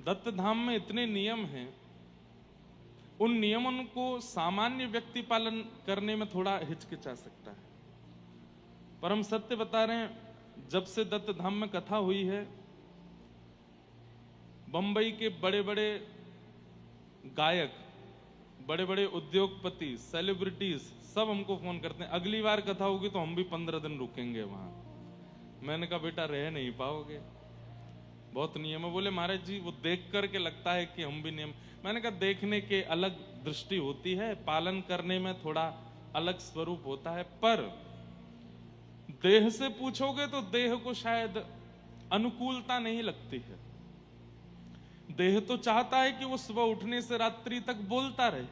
दत्त धाम में इतने नियम हैं, उन नियमों को सामान्य व्यक्ति पालन करने में थोड़ा हिचकिचा सकता है। पर हम सत्य बता रहे हैं, जब से दत्त धाम में कथा हुई है, बंबई के बड़े बड़े गायक, बड़े बड़े उद्योगपति, सेलिब्रिटीज सब हमको फोन करते हैं, अगली बार कथा होगी तो हम भी 15 दिन रुकेंगे वहां। मैंने कहा बेटा रह नहीं पाओगे, बहुत नियम है। बोले महाराज जी वो देख करके लगता है कि हम भी नियम। मैंने कहा देखने के अलग दृष्टि होती है, पालन करने में थोड़ा अलग स्वरूप होता है। पर देह से पूछोगे तो देह को शायद अनुकूलता नहीं लगती है। देह तो चाहता है कि वो सुबह उठने से रात्रि तक बोलता रहे,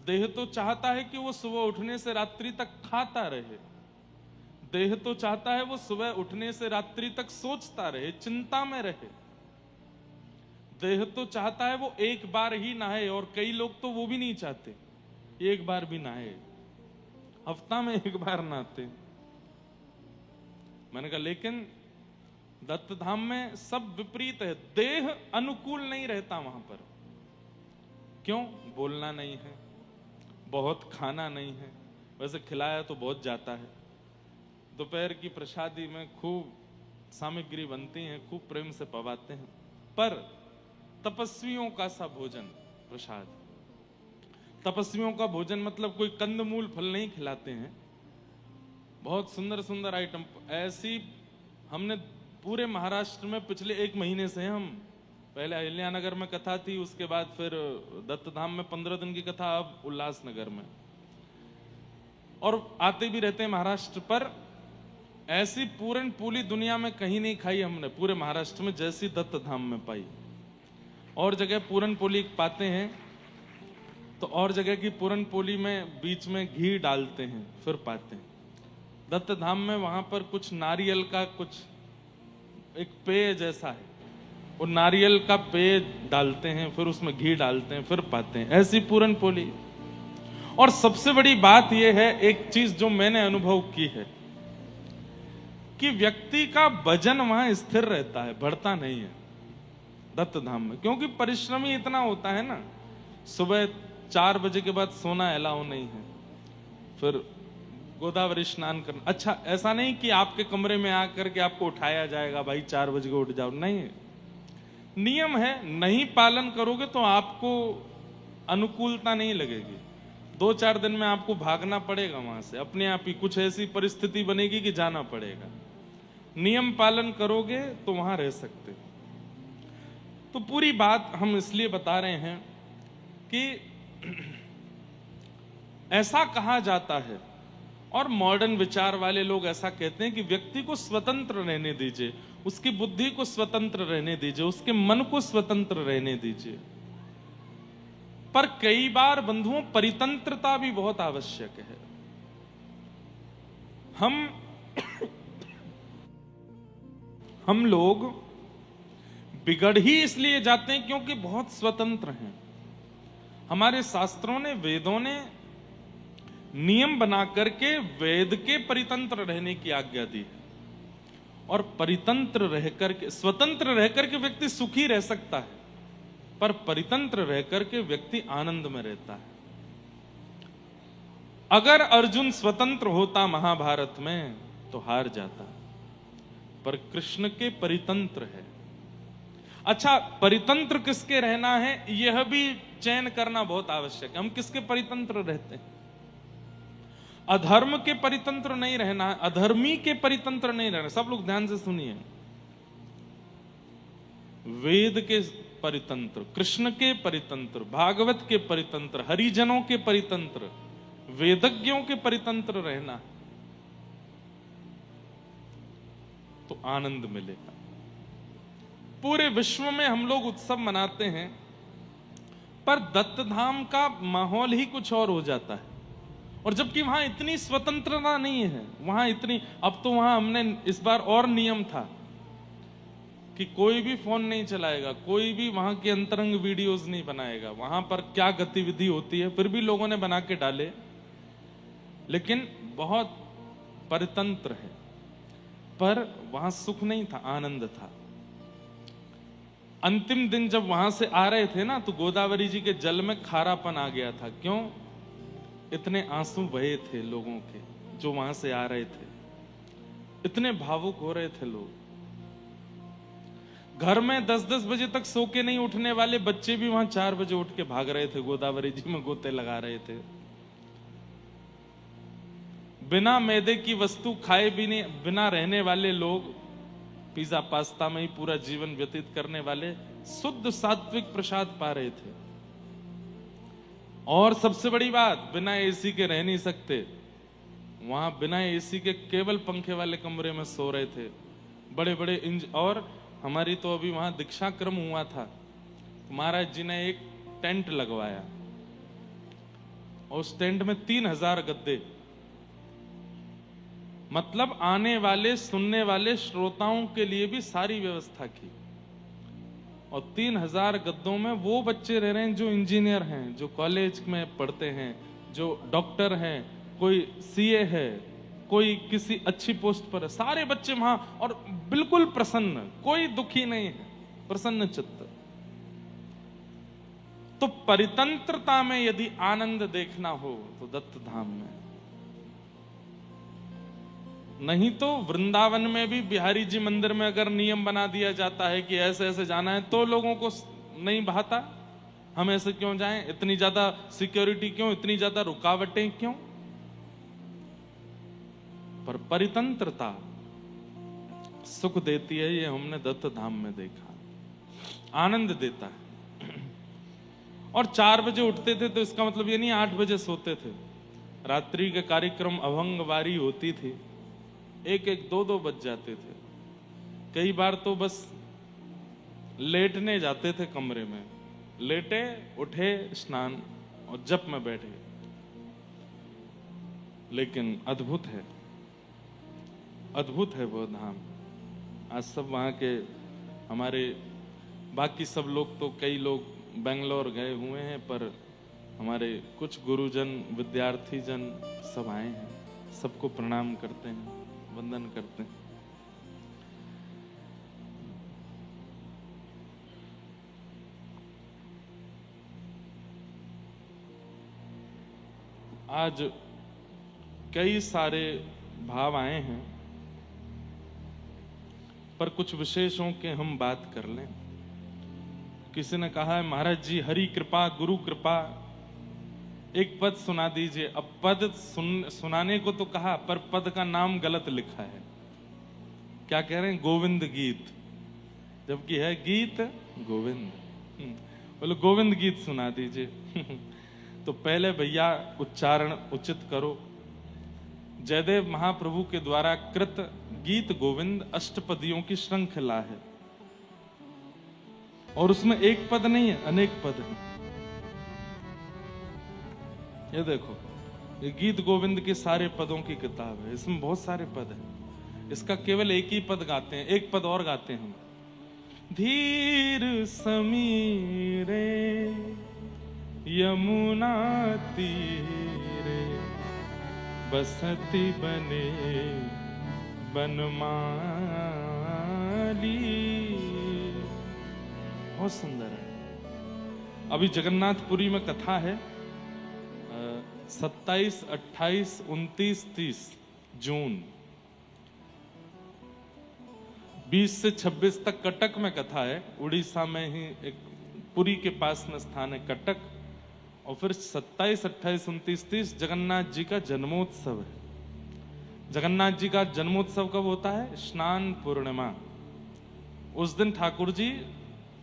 देह तो चाहता है कि वो सुबह उठने से रात्रि तक खाता रहे, देह तो चाहता है वो सुबह उठने से रात्रि तक सोचता रहे, चिंता में रहे। देह तो चाहता है वो एक बार ही नहाए, और कई लोग तो वो भी नहीं चाहते एक बार भी नहाए, हफ्ता में एक बार नहाते। मैंने कहा लेकिन दत्त धाम में सब विपरीत है, देह अनुकूल नहीं रहता वहां पर। क्यों? बोलना नहीं है, बहुत खाना नहीं है, वैसे खिलाया तो बहुत जाता है। दोपहर की प्रसादी में खूब सामग्री बनती है, खूब प्रेम से पवाते हैं, पर तपस्वियों का सा भोजन प्रसाद, तपस्वियों का भोजन मतलब कोई कंदमूल फल नहीं खिलाते हैं, बहुत सुंदर सुंदर आइटम। ऐसी हमने पूरे महाराष्ट्र में पिछले 1 महीने से, हम पहले अहिल्यानगर में कथा थी, उसके बाद फिर दत्त धाम में 15 दिन की कथा, अब उल्लासनगर में, और आते भी रहते हैं महाराष्ट्र। पर ऐसी पूरन पोली दुनिया में कहीं नहीं खाई हमने पूरे महाराष्ट्र में जैसी दत्त धाम में पाई। और जगह पूरन पोली पाते हैं तो और जगह की पूरन पोली में बीच में घी डालते हैं फिर पाते हैं। दत्त धाम में वहां पर कुछ नारियल का कुछ एक पेय जैसा है, वो नारियल का पेय डालते हैं, फिर उसमें घी डालते हैं, फिर पाते हैं, ऐसी पूरन पोली। और सबसे बड़ी बात यह है, एक चीज जो मैंने अनुभव की है, कि व्यक्ति का वजन वहां स्थिर रहता है, बढ़ता नहीं है दत्त धाम में, क्योंकि परिश्रम ही इतना होता है ना। सुबह 4 बजे के बाद सोना अलाउ नहीं है, फिर गोदावरी स्नान करना। अच्छा ऐसा नहीं कि आपके कमरे में आकर के आपको उठाया जाएगा, भाई 4 बजे को उठ जाओ, नहीं, नियम है, नहीं पालन करोगे तो आपको अनुकूलता नहीं लगेगी। 2-4 दिन में आपको भागना पड़ेगा वहां से, अपने आप ही कुछ ऐसी परिस्थिति बनेगी कि जाना पड़ेगा। नियम पालन करोगे तो वहां रह सकते हो। तो पूरी बात हम इसलिए बता रहे हैं कि ऐसा कहा जाता है, और मॉडर्न विचार वाले लोग ऐसा कहते हैं कि व्यक्ति को स्वतंत्र रहने दीजिए, उसकी बुद्धि को स्वतंत्र रहने दीजिए, उसके मन को स्वतंत्र रहने दीजिए। पर कई बार बंधुओं परितंत्रता भी बहुत आवश्यक है। हम लोग बिगड़ ही इसलिए जाते हैं क्योंकि बहुत स्वतंत्र हैं। हमारे शास्त्रों ने, वेदों ने नियम बना करके वेद के परितंत्र रहने की आज्ञा दी है, और परितंत्र रह करके, स्वतंत्र रह करके व्यक्ति सुखी रह सकता है, पर परितंत्र रह करके व्यक्ति आनंद में रहता है। अगर अर्जुन स्वतंत्र होता महाभारत में तो हार जाता, पर कृष्ण के परितंत्र है। अच्छा, परितंत्र किसके रहना है यह भी चयन करना बहुत आवश्यक है। हम किसके परितंत्र रहते हैं? अधर्म के परितंत्र नहीं रहना है, अधर्मी के परितंत्र नहीं रहना। सब लोग ध्यान से सुनिए, वेद के परितंत्र, कृष्ण के परितंत्र, भागवत के परितंत्र, हरिजनों के परितंत्र, वेदज्ञों के परितंत्र रहना तो आनंद मिलेगा। पूरे विश्व में हम लोग उत्सव मनाते हैं, पर दत्त धाम का माहौल ही कुछ और हो जाता है। और जबकि वहां इतनी स्वतंत्रता नहीं है, वहां इतनी, अब तो वहां हमने इस बार और नियम था कि कोई भी फोन नहीं चलाएगा, कोई भी वहां के अंतरंग वीडियोस नहीं बनाएगा। वहां पर क्या गतिविधि होती है फिर भी लोगों ने बना के डाले, लेकिन बहुत परितंत्र है। पर वहां सुख नहीं था, आनंद था। अंतिम दिन जब वहां से आ रहे थे ना, तो गोदावरी जी के जल में खारापन आ गया था। क्यों? इतने आंसू बहे थे लोगों के जो वहां से आ रहे थे, इतने भावुक हो रहे थे लोग। घर में 10-10 बजे तक सो के नहीं उठने वाले बच्चे भी वहां 4 बजे उठ के भाग रहे थे, गोदावरी जी में गोते लगा रहे थे। बिना मैदे की वस्तु खाए भी नहीं, बिना रहने वाले लोग पिज्जा पास्ता में ही पूरा जीवन व्यतीत करने वाले शुद्ध सात्विक प्रसाद पा रहे थे। और सबसे बड़ी बात, बिना एसी के रह नहीं सकते। वहां बिना एसी के केवल पंखे वाले कमरे में सो रहे थे बड़े बड़े और हमारी तो अभी वहां दीक्षा क्रम हुआ था, महाराज जी ने एक टेंट लगवाया और उस टेंट में 3000 गद्दे, मतलब आने वाले सुनने वाले श्रोताओं के लिए भी सारी व्यवस्था की। और 3000 गद्दों में वो बच्चे रह रहे हैं जो इंजीनियर हैं, जो कॉलेज में पढ़ते हैं, जो डॉक्टर हैं, कोई सीए है, कोई किसी अच्छी पोस्ट पर है, सारे बच्चे वहां और बिल्कुल प्रसन्न, कोई दुखी नहीं है, प्रसन्न चित्त। तो परितंत्रता में यदि आनंद देखना हो तो दत्त धाम में, नहीं तो वृंदावन में भी बिहारी जी मंदिर में अगर नियम बना दिया जाता है कि ऐसे ऐसे जाना है तो लोगों को नहीं भाता। हम ऐसे क्यों जाएं, इतनी ज्यादा सिक्योरिटी क्यों, इतनी ज्यादा रुकावटें क्यों? पर परितंत्रता सुख देती है, ये हमने दत्त धाम में देखा, आनंद देता है। और 4 बजे उठते थे तो इसका मतलब ये नहीं 8 बजे सोते थे। रात्रि के कार्यक्रम अभंगवारी होती थी, 1-1, 2-2 बज जाते थे। कई बार तो बस लेटने जाते थे कमरे में, लेटे उठे स्नान और जप में बैठे। लेकिन अद्भुत है, अद्भुत है वो धाम। आज सब वहाँ के हमारे बाकी सब लोग तो कई लोग बेंगलोर गए हुए हैं, पर हमारे कुछ गुरुजन विद्यार्थी जन सब आए हैं, सबको प्रणाम करते हैं, वंदन करते हैं। आज कई सारे भाव आए हैं, पर कुछ विशेषों के हम बात कर लें। किसी ने कहा है महाराज जी हरि कृपा गुरु कृपा, एक पद सुना दीजिए। अब पद सुनाने को तो कहा, पर पद का नाम गलत लिखा है। क्या कह रहे हैं? गोविंद गीत, जबकि है गीत गोविंद। बोलो गोविंद गीत सुना दीजिए। तो पहले भैया उच्चारण उचित करो। जयदेव महाप्रभु के द्वारा कृत गीत गोविंद अष्टपदियों की श्रृंखला है, और उसमें एक पद नहीं है, अनेक पद है। ये देखो, ये गीत गोविंद के सारे पदों की किताब है, इसमें बहुत सारे पद हैं। इसका केवल एक ही पद गाते हैं, एक पद और गाते हैं हम। धीर समीरे यमुना तीरे बसती बने बनमाली। बहुत सुंदर है। अभी जगन्नाथपुरी में कथा है, 27, 28, 29, 30 जून, 20 से 26 तक कटक में कथा है। उड़ीसा में ही एक पुरी के पास में स्थान है कटक। और फिर 27, 28, 29, 30 जगन्नाथ जी का जन्मोत्सव है। जगन्नाथ जी का जन्मोत्सव कब होता है? स्नान पूर्णिमा। उस दिन ठाकुर जी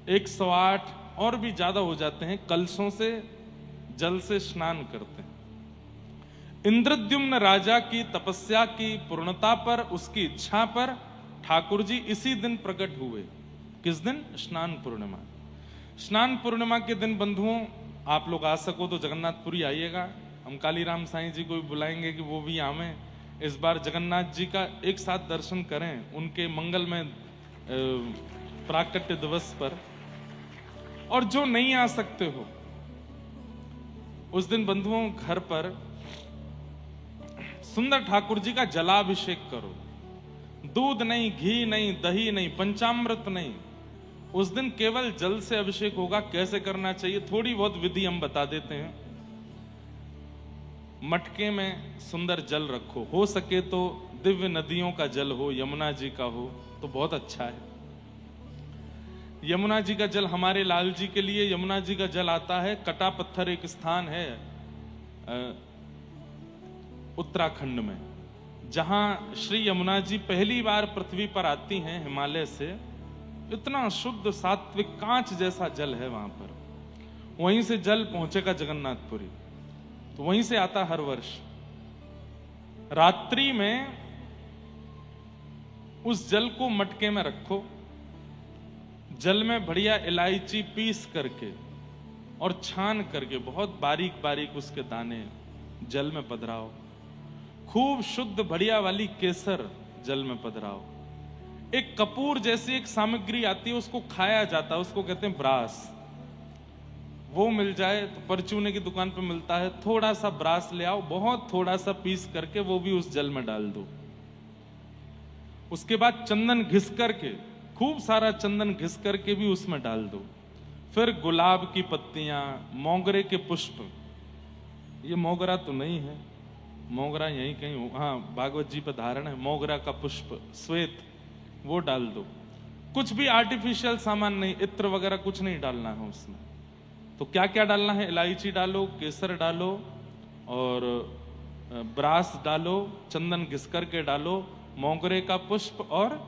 108 और भी ज्यादा हो जाते हैं कलशों से जल से स्नान करते हैं। इंद्रद्युम्न राजा की तपस्या की पूर्णता पर, उसकी इच्छा पर ठाकुर जी इसी दिन प्रकट हुए। किस दिन? स्नान पूर्णिमा। स्नान पूर्णिमा के दिन बंधुओं, आप लोग आ सको तो जगन्नाथपुरी आइएगा। हम कालीराम साईं जी को भी बुलाएंगे कि वो भी आवें। इस बार जगन्नाथ जी का एक साथ दर्शन करें उनके मंगल में प्राकट्य दिवस पर। और जो नहीं आ सकते हो, उस दिन बंधुओं घर पर सुंदर ठाकुर जी का जलाभिषेक करो। दूध नहीं, घी नहीं, दही नहीं, पंचामृत नहीं, उस दिन केवल जल से अभिषेक होगा। कैसे करना चाहिए, थोड़ी बहुत विधि हम बता देते हैं। मटके में सुंदर जल रखो, हो सके तो दिव्य नदियों का जल हो, यमुना जी का हो तो बहुत अच्छा है। यमुना जी का जल, हमारे लाल जी के लिए यमुना जी का जल आता है। कटा पत्थर एक स्थान है उत्तराखंड में, जहां श्री यमुना जी पहली बार पृथ्वी पर आती हैं हिमालय से। इतना शुद्ध सात्विक कांच जैसा जल है वहां पर। वहीं से जल पहुंचेगा जगन्नाथपुरी, तो वहीं से आता हर वर्ष। रात्रि में उस जल को मटके में रखो, जल में बढ़िया इलायची पीस करके और छान करके बहुत बारीक बारीक उसके दाने जल में पधराओ। खूब शुद्ध बढ़िया वाली केसर जल में पधराओ। एक कपूर जैसी एक सामग्री आती है, उसको खाया जाता है, उसको कहते हैं ब्रास। वो मिल जाए तो परचूने की दुकान पे मिलता है, थोड़ा सा ब्रास ले आओ, बहुत थोड़ा सा पीस करके वो भी उस जल में डाल दो। उसके बाद चंदन घिस करके, खूब सारा चंदन घिस करके भी उसमें डाल दो। फिर गुलाब की पत्तियां, मोगरे के पुष्प, ये मोगरा तो नहीं है, मोगरा यहीं कहीं, हाँ भागवत जी पर धारण है, मोगरा का पुष्प श्वेत, वो डाल दो। कुछ भी आर्टिफिशियल सामान नहीं, इत्र वगैरह कुछ नहीं डालना है उसमें। तो क्या क्या डालना है, इलायची डालो, केसर डालो और ब्रास डालो, चंदन घिस करके डालो, मोगरे का पुष्प और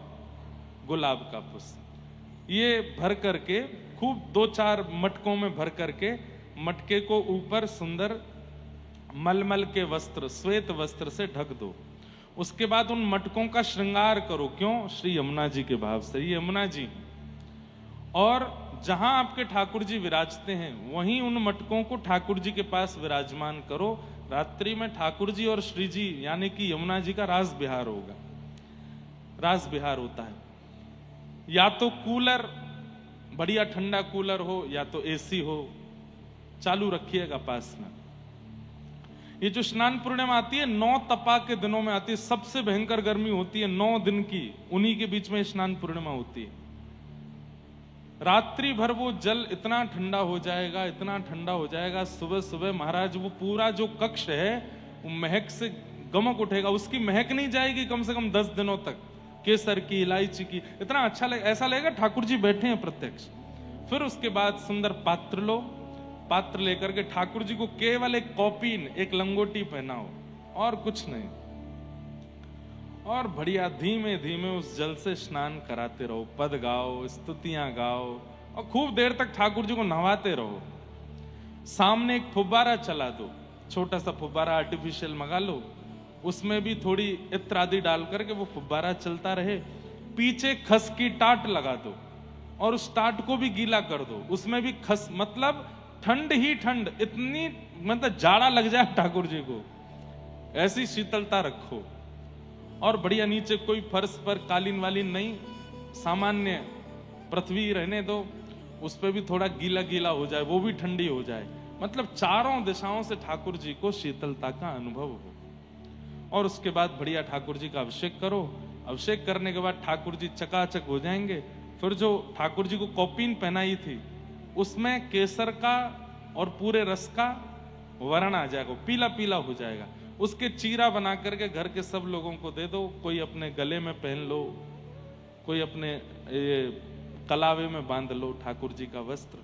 गुलाब का पुष्प, ये भर करके खूब 2-4 मटकों में भर करके मटके को ऊपर सुंदर मलमल के वस्त्र, श्वेत वस्त्र से ढक दो। उसके बाद उन मटकों का श्रृंगार करो। क्यों? श्री यमुना जी के भाव से। ये यमुना जी, और जहां आपके ठाकुर जी विराजते हैं वहीं उन मटकों को ठाकुर जी के पास विराजमान करो। रात्रि में ठाकुर जी और श्री जी यानी कि यमुना जी का रास बिहार होगा। रास बिहार होता है, या तो कूलर, बढ़िया ठंडा कूलर हो, या तो एसी हो, चालू रखिएगा पास में। ये जो स्नान पूर्णिमा आती है 9 तपा के दिनों में आती है, सबसे भयंकर गर्मी होती है 9 दिन की, उन्हीं के बीच में स्नान पूर्णिमा होती है। रात्रि भर वो जल इतना ठंडा हो जाएगा, इतना ठंडा हो जाएगा, सुबह सुबह महाराज वो पूरा जो कक्ष है वो महक से गमक उठेगा। उसकी महक नहीं जाएगी कम से कम 10 दिनों तक, केसर की, इलायची की, इतना अच्छा लगेगा, ऐसा लगेगा ठाकुर जी बैठे हैं प्रत्यक्ष। फिर उसके बाद सुंदर पात्र लो, पात्र लेकर के ठाकुर जी को केवल एक कौपीन, एक लंगोटी पहनाओ और कुछ नहीं, और बढ़िया धीमे धीमे उस जल से स्नान कराते रहो, पद गाओ, स्तुतियां गाओ और खूब देर तक ठाकुर जी को नहवाते रहो। सामने एक फुब्बारा चला दो, छोटा सा फुब्बारा आर्टिफिशियल मंगा लो, उसमें भी थोड़ी इत्र आदि डाल करके वो फुब्बारा चलता रहे। पीछे खस की टाट लगा दो और उस टाट को भी गीला कर दो, उसमें भी खस, मतलब ठंड ही ठंड, इतनी मतलब जाड़ा लग जाए ठाकुर जी को, ऐसी शीतलता रखो। और बढ़िया नीचे कोई फर्श पर कालीन वालीन नहीं, सामान्य पृथ्वी रहने दो, उस पर भी थोड़ा गीला गीला हो जाए, वो भी ठंडी हो जाए, मतलब चारों दिशाओं से ठाकुर जी को शीतलता का अनुभव हो। और उसके बाद बढ़िया ठाकुर जी का अभिषेक करो। अभिषेक करने के बाद ठाकुर जी चकाचक हो जाएंगे। फिर जो ठाकुर जी को कौपीन पहनाई थी उसमें केसर का और पूरे रस का वर्ण आ जाएगा, पीला पीला हो जाएगा। उसके चीरा बना करके घर के सब लोगों को दे दो, कोई अपने गले में पहन लो, कोई अपने कलावे में बांध लो ठाकुर जी का वस्त्र।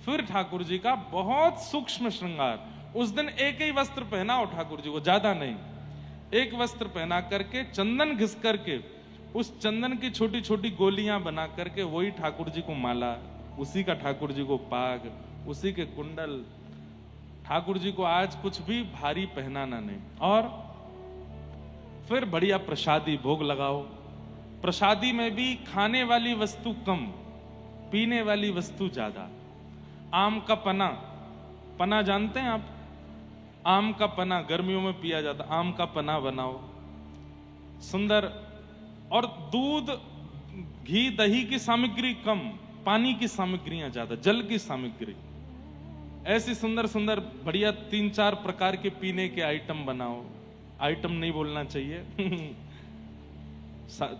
फिर ठाकुर जी का बहुत सूक्ष्म श्रृंगार, उस दिन एक ही वस्त्र पहनाओ ठाकुर जी को, ज्यादा नहीं, एक वस्त्र पहना करके चंदन घिस करके उस चंदन की छोटी छोटी गोलियां बना करके वही ठाकुर जी को माला, उसी का ठाकुर जी को पाग, उसी के कुंडल। ठाकुर जी को आज कुछ भी भारी पहनाना नहीं। और फिर बढ़िया प्रसादी भोग लगाओ। प्रसादी में भी खाने वाली वस्तु कम, पीने वाली वस्तु ज्यादा। आम का पना, पना जानते हैं आप? आम का पना गर्मियों में पिया जाता, आम का पना बनाओ सुंदर। और दूध, घी, दही की सामग्री कम, पानी की सामग्रियां ज्यादा, जल की सामग्री। ऐसी सुंदर सुंदर बढ़िया 3-4 प्रकार के पीने के आइटम बनाओ। आइटम नहीं बोलना चाहिए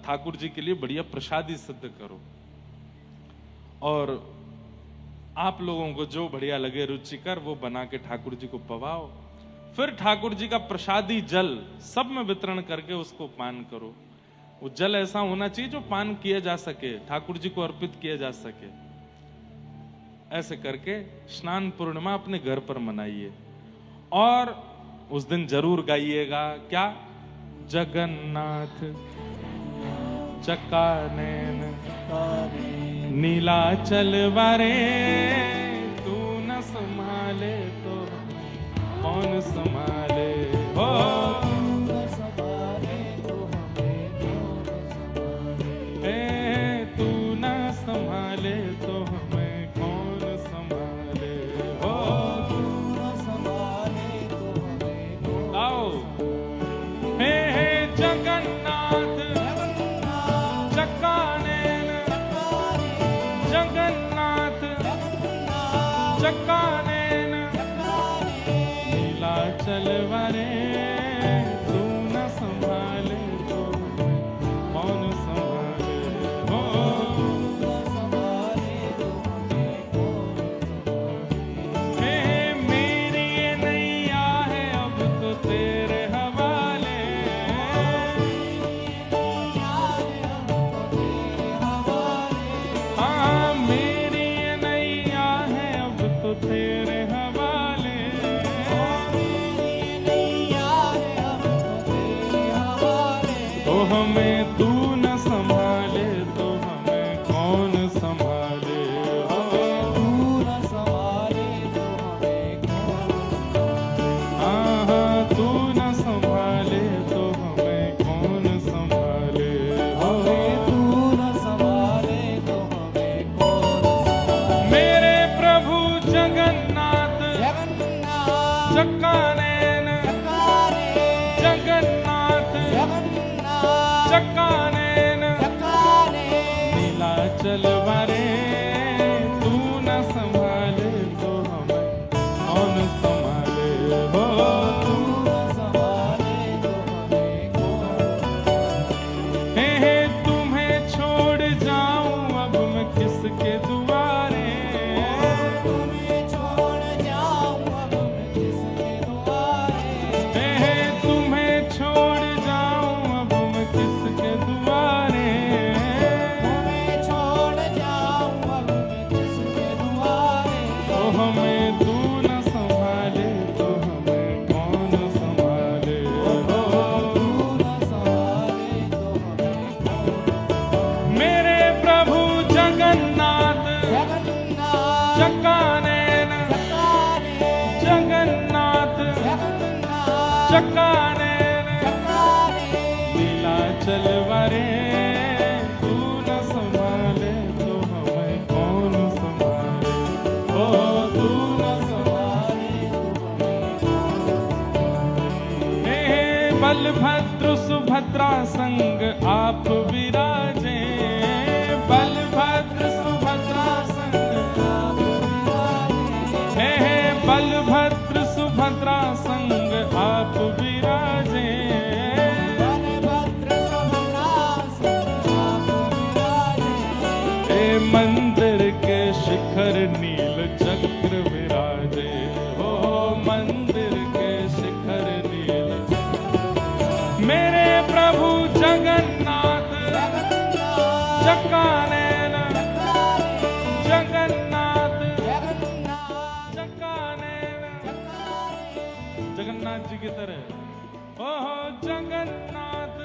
ठाकुर जी के लिए बढ़िया प्रसादी सिद्ध करो। और आप लोगों को जो बढ़िया लगे रुचिकर वो बना के ठाकुर जी को पवाओ। फिर ठाकुर जी का प्रसादी जल सब में वितरण करके उसको पान करो। वो जल ऐसा होना चाहिए जो पान किया जा सके, ठाकुर जी को अर्पित किया जा सके। ऐसे करके स्नान पूर्णिमा अपने घर पर मनाइए। और उस दिन जरूर गाइएगा क्या, जगन्नाथ चकानैन नीलाचल वारे, तू न संभाले तो कौन संभाले हो। तू न संभाले तो हमें कौन संभाले हो। आओ हे जगन्नाथ चकानैन, जगन्नाथ चकानैन नीलाचल वारे, तू न संभाले तो कौन संभाले हो। हे मेरी ये नैया है अब तो तेरे हवाले, हाँ मेरी ये नैया है अब तो तेरे हवाले। तो हमें तू न संभाले तो हमें कौन संभाले हो। हाँ हाँ तू न संभाले तो हमें कौन संभाले हो। मेरे प्रभु जगन्नाथ चकानैन, जगन्नाथ चकानैन नीलाचल वारे, तू न संभाले तो हमें कौन संभाले हो। हे तुम्हें छोड़ जाऊं अब मैं किसके दुआरे, हे तुम्हें छोड़ जाऊं अब मैं किसके दुआरे। तो हमें तू न संभाले तो हमें कौन संभाले हो। मेरे प्रभु जगन्नाथ चकानैन, जगन्नाथ चकानैन नीलाचल वारे, तू न संभाले तो हमें कौन संभाले हो। तू न संभाले हे बलभद्र सुभद्रा संग आप विराजे, बलभद्र सुभद्रा संग आप विराजे। हे बलभद्र सुभद्रा संग आप विराजे, हे मंदिर के शिखर नील चक्र विराजे हो। मंदिर के शिखर नील चक्र, मेरे प्रभु जगन्नाथ चकानैन, जगन्नाथ चकानैन, जगन्नाथ जी की तरह ओहो जगन्नाथ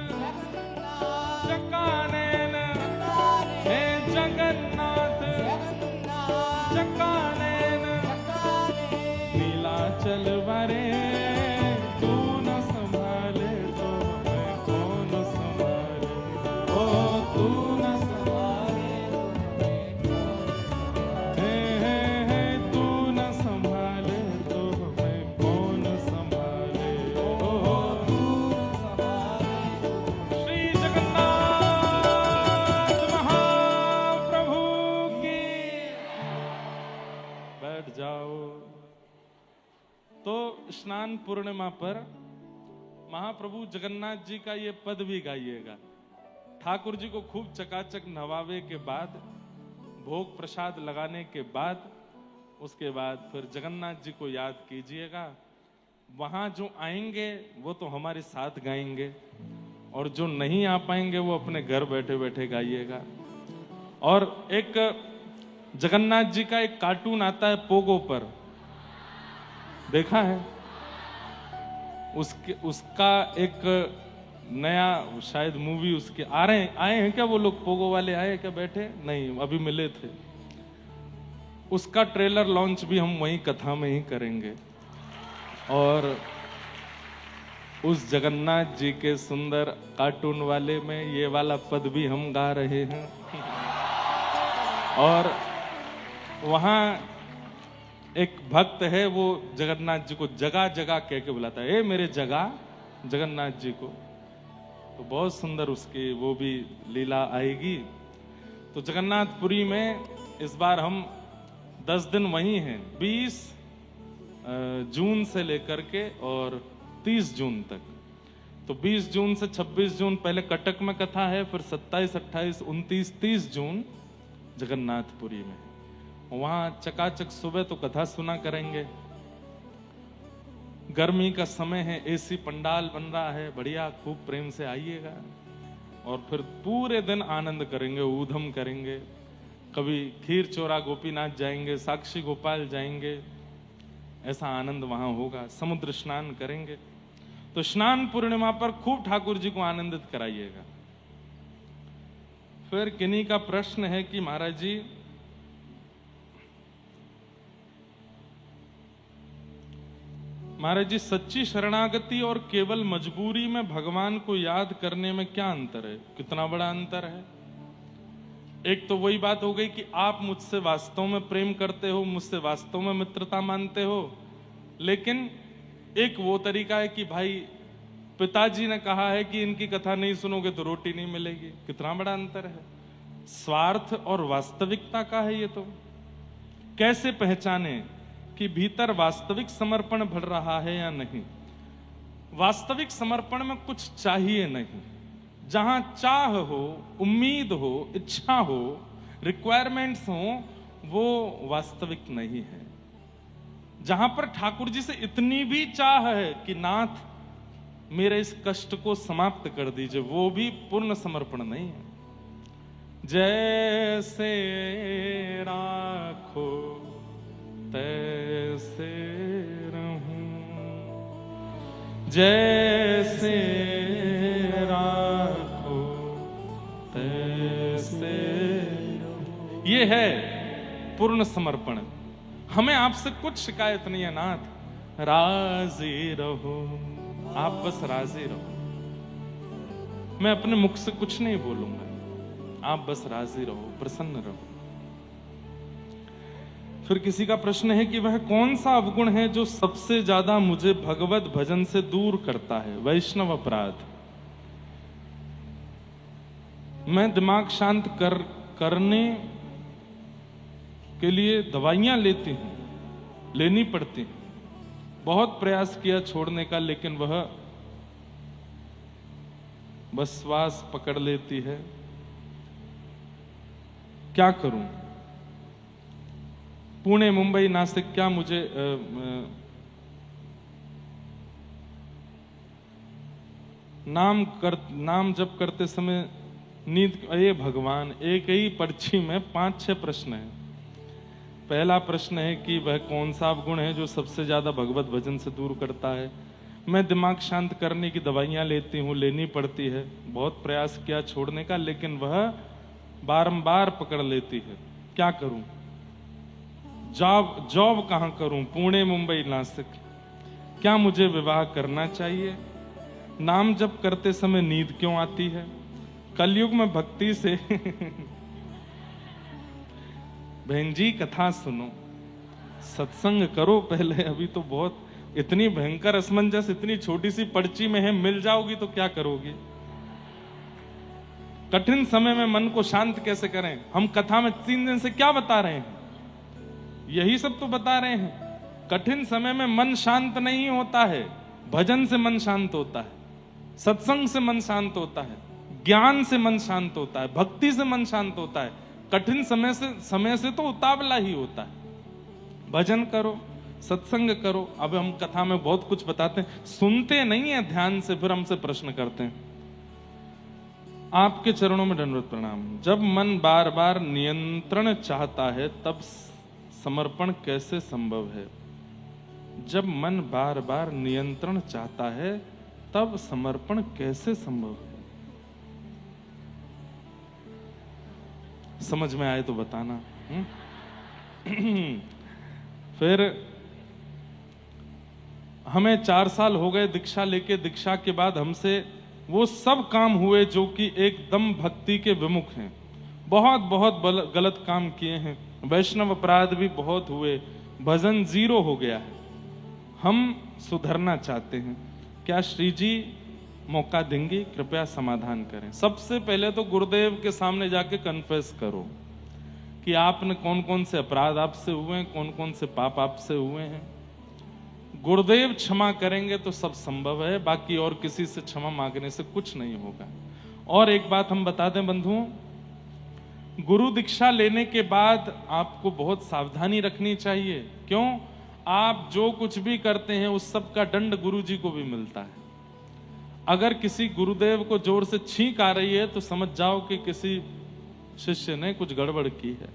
चकानैन, हे जगन्नाथ चकानैन नीलाचल वारे, तू न संभाले तो हमें कौन संभाले हो। तू न संभाले हे तू न संभाले तो हमें कौन संभाले हो। श्री जगन्नाथ महाप्रभु की। बैठ जाओ। तो स्नान पूर्णिमा पर महाप्रभु जगन्नाथ जी का ये पद भी गाइएगा। ठाकुर जी को खूब चकाचक नवावे के बाद भोग प्रसाद लगाने के बाद उसके बाद फिर जगन्नाथ जी को याद कीजिएगा। वहां जो आएंगे वो तो हमारे साथ गाएंगे, और जो नहीं आ पाएंगे वो अपने घर बैठे बैठे गाइएगा। और एक जगन्नाथ जी का एक कार्टून आता है पोगो पर, देखा है? उसका एक नया शायद मूवी उसके आए हैं क्या? वो लोग पोगो वाले आए हैं क्या? बैठे नहीं, अभी मिले थे। उसका ट्रेलर लॉन्च भी हम वहीं कथा में ही करेंगे, और उस जगन्नाथ जी के सुंदर कार्टून वाले में ये वाला पद भी हम गा रहे हैं। और वहां एक भक्त है, वो जगन्नाथ जी को जगह जगह कह के बुलाता है, ए मेरे जगह जगन्नाथ जी को। तो बहुत सुंदर उसकी वो भी लीला आएगी। तो जगन्नाथपुरी में इस बार हम 10 दिन वहीं हैं, 20 जून से लेकर के और 30 जून तक। तो 20 जून से 26 जून पहले कटक में कथा है, फिर 27, 28, 29, 30 जून जगन्नाथपुरी में। वहां चकाचक सुबह तो कथा सुना करेंगे। गर्मी का समय है, एसी पंडाल बन रहा है, बढ़िया, खूब प्रेम से आइएगा। और फिर पूरे दिन आनंद करेंगे, ऊधम करेंगे। कभी खीर चोरा गोपीनाथ जाएंगे, साक्षी गोपाल जाएंगे, ऐसा आनंद वहां होगा। समुद्र स्नान करेंगे। तो स्नान पूर्णिमा पर खूब ठाकुर जी को आनंदित कराइएगा। फिर किन्हीं का प्रश्न है कि महाराज जी सच्ची शरणागति और केवल मजबूरी में भगवान को याद करने में क्या अंतर है? कितना बड़ा अंतर है। एक तो वही बात हो गई कि आप मुझसे वास्तव में प्रेम करते हो, मुझसे वास्तव में मित्रता मानते हो। लेकिन एक वो तरीका है कि भाई पिताजी ने कहा है कि इनकी कथा नहीं सुनोगे तो रोटी नहीं मिलेगी। कितना बड़ा अंतर है। स्वार्थ और वास्तविकता का है ये। तो कैसे पहचाने कि भीतर वास्तविक समर्पण भर रहा है या नहीं? वास्तविक समर्पण में कुछ चाहिए नहीं। जहां चाह हो, उम्मीद हो, इच्छा हो, रिक्वायरमेंट्स हो, वो वास्तविक नहीं है। जहां पर ठाकुर जी से इतनी भी चाह है कि नाथ मेरे इस कष्ट को समाप्त कर दीजिए, वो भी पूर्ण समर्पण नहीं है। जैसे राखो तैसे रहूं, जैसे राखो तैसे रहूं, ये है पूर्ण समर्पण। हमें आपसे कुछ शिकायत नहीं है नाथ, राजी रहो, आप बस राजी रहो। मैं अपने मुख से कुछ नहीं बोलूंगा, आप बस राजी रहो, प्रसन्न रहो। फिर किसी का प्रश्न है कि वह कौन सा अवगुण है जो सबसे ज्यादा मुझे भगवत भजन से दूर करता है? वैष्णव अपराध। मैं दिमाग शांत करने के लिए दवाइयां लेनी पड़ती हैं। बहुत प्रयास किया छोड़ने का, लेकिन वह बस श्वास पकड़ लेती है। क्या करूं? पुणे, मुंबई, नासिक, क्या मुझे नाम जप करते समय नींद? ये भगवान, एक ही पर्ची में 5-6 प्रश्न है। पहला प्रश्न है कि वह कौन सा अवगुण है जो सबसे ज्यादा भगवत भजन से दूर करता है? मैं दिमाग शांत करने की दवाइयां लेनी पड़ती है। बहुत प्रयास किया छोड़ने का, लेकिन वह बारंबार पकड़ लेती है। क्या करूं? जॉब कहां करूं? पुणे, मुंबई, नासिक। क्या मुझे विवाह करना चाहिए? नाम जप करते समय नींद क्यों आती है? कलयुग में भक्ति से बहन जी कथा सुनो, सत्संग करो पहले। अभी तो बहुत इतनी भयंकर असमंजस इतनी छोटी सी पर्ची में है, मिल जाओगी तो क्या करोगी? कठिन समय में मन को शांत कैसे करें? हम कथा में 3 दिन से क्या बता रहे हैं? यही सब तो बता रहे हैं। कठिन समय में मन शांत नहीं होता है, भजन से मन शांत होता है, सत्संग से मन शांत होता है, ज्ञान से मन शांत होता है, भक्ति से मन शांत होता है। कठिन समय से तो उतावला ही होता है। भजन करो, सत्संग करो। अब हम कथा में बहुत कुछ बताते हैं, सुनते नहीं है ध्यान से, फिर हमसे प्रश्न करते हैं। आपके चरणों में दंडवत प्रणाम। जब मन बार बार नियंत्रण चाहता है तब समर्पण कैसे संभव है? जब मन बार बार नियंत्रण चाहता है तब समर्पण कैसे संभव है? समझ में आए तो बताना। फिर हमें 4 साल हो गए दीक्षा लेके। दीक्षा के बाद हमसे वो सब काम हुए जो कि एकदम भक्ति के विमुख हैं। बहुत बहुत गलत काम किए हैं, वैष्णव अपराध भी बहुत हुए, भजन 0 हो गया है। हम सुधरना चाहते हैं, क्या श्री जी मौका देंगे? कृपया समाधान करें। सबसे पहले तो गुरुदेव के सामने जाके कन्फेस करो कि आपने कौन कौन से अपराध आपसे हुए हैं, कौन कौन से पाप आपसे हुए हैं। गुरुदेव क्षमा करेंगे तो सब संभव है, बाकी और किसी से क्षमा मांगने से कुछ नहीं होगा। और एक बात हम बता दें बंधुओं, गुरु दीक्षा लेने के बाद आपको बहुत सावधानी रखनी चाहिए। क्यों? आप जो कुछ भी करते हैं उस सब का दंड गुरु जी को भी मिलता है। अगर किसी गुरुदेव को जोर से छींक आ रही है तो समझ जाओ कि किसी शिष्य ने कुछ गड़बड़ की है।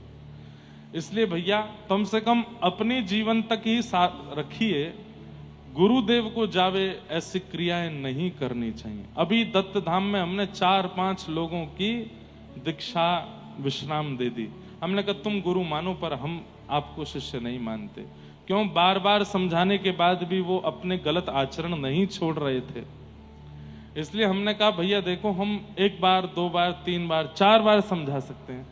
इसलिए भैया कम से कम अपने जीवन तक ही साथ रखिए, गुरुदेव को जावे ऐसी क्रियाएं नहीं करनी चाहिए। अभी दत्त धाम में हमने 4-5 लोगों की दीक्षा विश्राम दे दी। हमने कहा तुम गुरु मानो पर हम आपको शिष्य नहीं मानते। क्यों? बार बार समझाने के बाद भी वो अपने गलत आचरण नहीं छोड़ रहे थे। इसलिए हमने कहा भैया देखो, हम 1 बार 2 बार 3 बार 4 बार समझा सकते हैं,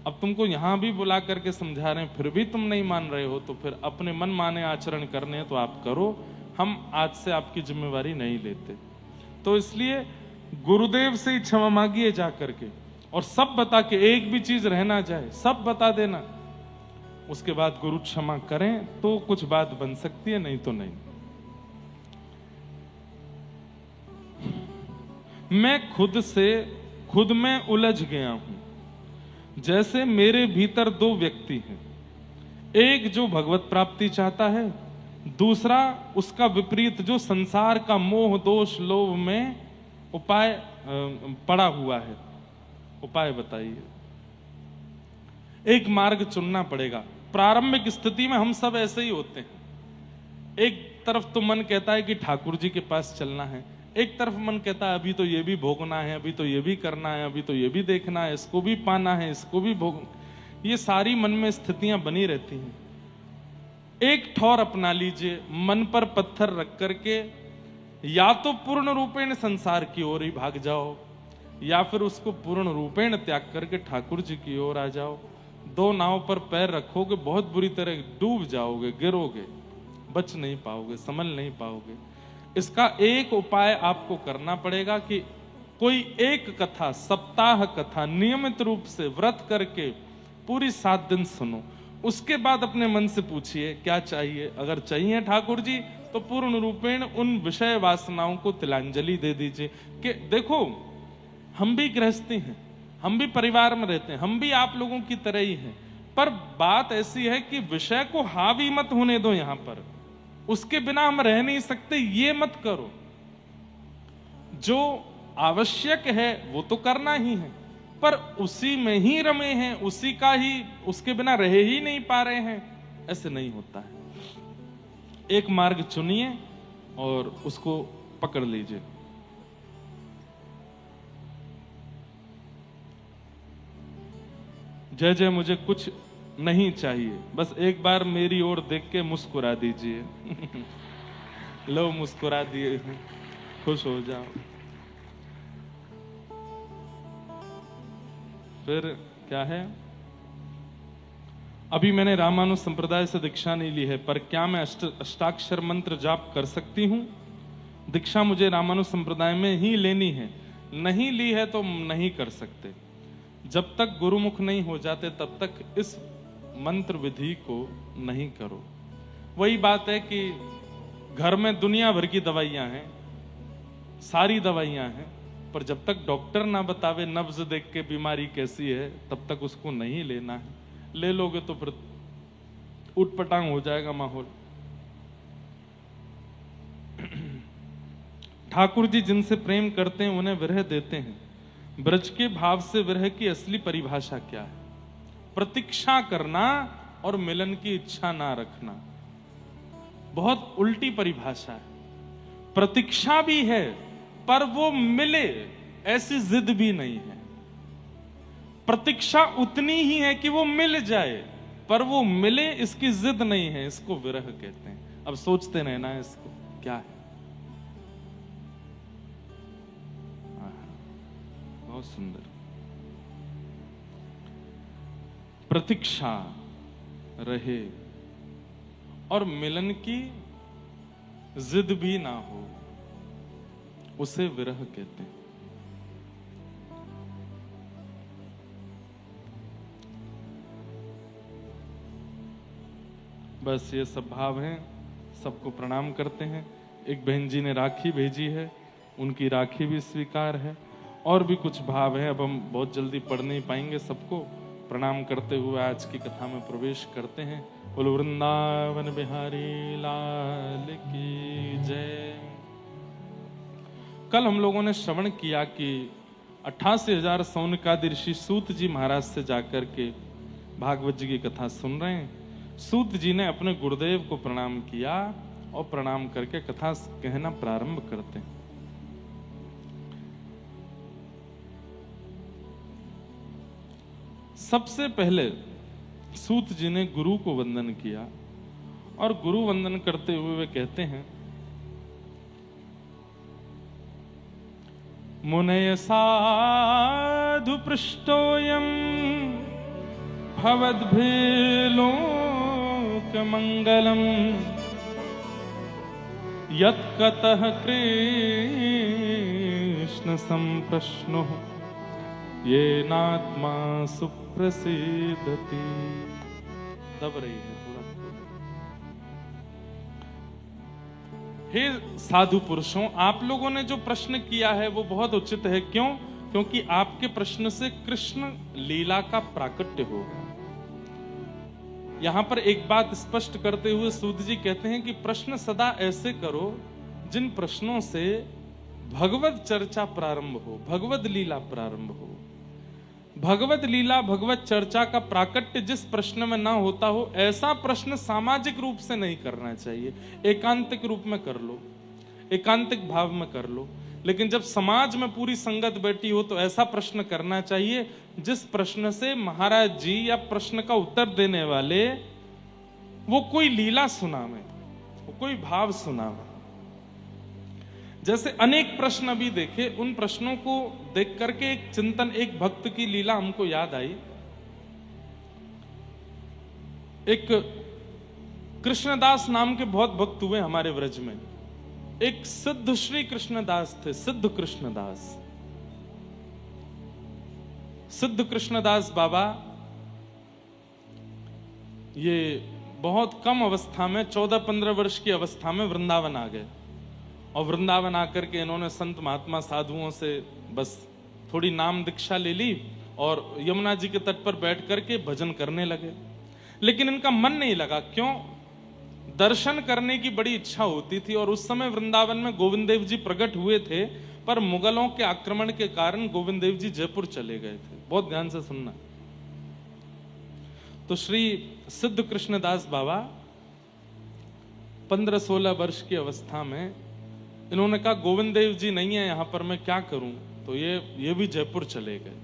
अब तुमको यहां भी बुला करके समझा रहे हैं फिर भी तुम नहीं मान रहे हो, तो फिर अपने मन माने आचरण करने हैं तो आप करो, हम आज से आपकी जिम्मेवारी नहीं लेते। तो इसलिए गुरुदेव से ही क्षमा मांगिए जा करके, और सब बता के, एक भी चीज रह ना जाए, सब बता देना। उसके बाद गुरु क्षमा करें तो कुछ बात बन सकती है, नहीं तो नहीं। मैं खुद में उलझ गया हूं। जैसे मेरे भीतर 2 व्यक्ति हैं, एक जो भगवत प्राप्ति चाहता है, दूसरा उसका विपरीत जो संसार का मोह दोष लोभ में उपाय पड़ा हुआ है। उपाय बताइए। एक मार्ग चुनना पड़ेगा। प्रारंभिक स्थिति में हम सब ऐसे ही होते हैं। एक तरफ तो मन कहता है कि ठाकुर जी के पास चलना है, एक तरफ मन कहता है अभी तो ये भी भोगना है, अभी तो ये भी करना है, अभी तो ये भी देखना है, इसको भी पाना है, इसको भी भोग। ये सारी मन में स्थितियां बनी रहती हैं। एक ठौर अपना लीजिए, मन पर पत्थर रख करके या तो पूर्ण रूपेण संसार की ओर ही भाग जाओ, या फिर उसको पूर्ण रूपेण त्याग करके ठाकुर जी की ओर आ जाओ। 2 नाव पर पैर रखोगे, बहुत बुरी तरह डूब जाओगे, गिरोगे, बच नहीं पाओगे, संभल नहीं पाओगे। इसका एक उपाय आपको करना पड़ेगा कि कोई एक कथा, सप्ताह कथा नियमित रूप से व्रत करके पूरी 7 दिन सुनो। उसके बाद अपने मन से पूछिए क्या चाहिए। अगर चाहिए ठाकुर जी तो पूर्ण रूपेण उन विषय वासनाओं को तिलांजलि दे दीजिए कि देखो हम भी गृहस्थी हैं, हम भी परिवार में रहते हैं, हम भी आप लोगों की तरह ही हैं, पर बात ऐसी है कि विषय को हावी मत होने दो यहां पर, उसके बिना हम रह नहीं सकते, ये मत करो। जो आवश्यक है वो तो करना ही है, पर उसी में ही रमे हैं, उसी का ही, उसके बिना रह ही नहीं पा रहे हैं, ऐसे नहीं होता है। एक मार्ग चुनिए और उसको पकड़ लीजिए। जय जय मुझे कुछ नहीं चाहिए, बस एक बार मेरी ओर देख के मुस्कुरा दीजिए। लो मुस्कुरा दिए, खुश हो जाओ। फिर क्या है, अभी मैंने रामानुज संप्रदाय से दीक्षा नहीं ली है, पर क्या मैं अष्टाक्षर मंत्र जाप कर सकती हूं? दीक्षा मुझे रामानुज संप्रदाय में ही लेनी है, नहीं ली है तो नहीं कर सकते। जब तक गुरुमुख नहीं हो जाते तब तक इस मंत्र विधि को नहीं करो। वही बात है कि घर में दुनिया भर की दवाइयां हैं, सारी दवाइयां हैं, पर जब तक डॉक्टर ना बतावे नब्ज देख के बीमारी कैसी है, तब तक उसको नहीं लेना है। ले लोगे तो फिर उटपटांग हो जाएगा माहौल। ठाकुर जी जिनसे प्रेम करते हैं उन्हें विरह देते हैं। ब्रज के भाव से विरह की असली परिभाषा क्या है? प्रतीक्षा करना और मिलन की इच्छा ना रखना। बहुत उल्टी परिभाषा है। प्रतीक्षा भी है पर वो मिले ऐसी जिद भी नहीं है। प्रतीक्षा उतनी ही है कि वो मिल जाए, पर वो मिले इसकी जिद नहीं है। इसको विरह कहते हैं। अब सोचते रहना है इसको क्या है। बहुत सुंदर। प्रतीक्षा रहे और मिलन की जिद भी ना हो, उसे विरह कहते हैं। बस ये सब भाव हैं। सबको प्रणाम करते हैं। एक बहन जी ने राखी भेजी है, उनकी राखी भी स्वीकार है। और भी कुछ भाव है, अब हम बहुत जल्दी पढ़ नहीं पाएंगे सबको। प्रणाम करते हुए आज की कथा में प्रवेश करते हैं। बोलो वृंदावन बिहारी लाल की जय। कल हम लोगों ने श्रवण किया कि 88,000 सौनकादि ऋषि सूत जी महाराज से जाकर के भागवत जी की कथा सुन रहे हैं। सूत जी ने अपने गुरुदेव को प्रणाम किया और प्रणाम करके कथा कहना प्रारंभ करते हैं। सबसे पहले सूत जी ने गुरु को वंदन किया और गुरु वंदन करते हुए वे कहते हैं, मुनय साधु पृष्ठोयम भवद्भिलोक मंगलम यत्कतः कृष्ण संप्रश्नो ये नात्मा सुप्रसिद्धति। दब रही है थोड़ा। हे साधु पुरुषों, आप लोगों ने जो प्रश्न किया है वो बहुत उचित है। क्यों? क्योंकि आपके प्रश्न से कृष्ण लीला का प्राकट्य होगा। यहां पर एक बात स्पष्ट करते हुए सूत जी कहते हैं कि प्रश्न सदा ऐसे करो जिन प्रश्नों से भगवत चर्चा प्रारंभ हो, भगवत लीला प्रारंभ हो। भगवत लीला, भगवत चर्चा का प्राकट्य जिस प्रश्न में ना होता हो, ऐसा प्रश्न सामाजिक रूप से नहीं करना चाहिए। एकांतिक रूप में कर लो, एकांतिक भाव में कर लो। लेकिन जब समाज में पूरी संगत बैठी हो तो ऐसा प्रश्न करना चाहिए जिस प्रश्न से महाराज जी या प्रश्न का उत्तर देने वाले वो कोई लीला सुनावे, वो कोई भाव सुनावे। जैसे अनेक प्रश्न अभी देखे, उन प्रश्नों को देख करके एक चिंतन, एक भक्त की लीला हमको याद आई। एक कृष्णदास नाम के बहुत भक्त हुए हमारे व्रज में। एक सिद्ध श्री कृष्णदास थे, सिद्ध कृष्णदास। सिद्ध कृष्णदास बाबा ये बहुत कम अवस्था में, 14-15 वर्ष की अवस्था में वृंदावन आ गए। और वृंदावन आकर के इन्होंने संत महात्मा साधुओं से बस थोड़ी नाम दीक्षा ले ली और यमुना जी के तट पर बैठ करके भजन करने लगे। लेकिन इनका मन नहीं लगा। क्यों? दर्शन करने की बड़ी इच्छा होती थी। और उस समय वृंदावन में गोविंद देव जी प्रकट हुए थे, पर मुगलों के आक्रमण के कारण गोविंद देव जी जयपुर चले गए थे। बहुत ध्यान से सुनना। तो श्री सिद्ध कृष्णदास बाबा 15-16 वर्ष की अवस्था में इन्होंने कहा गोविंद देव जी नहीं है यहां पर, मैं क्या करूं? तो ये भी जयपुर चले गए।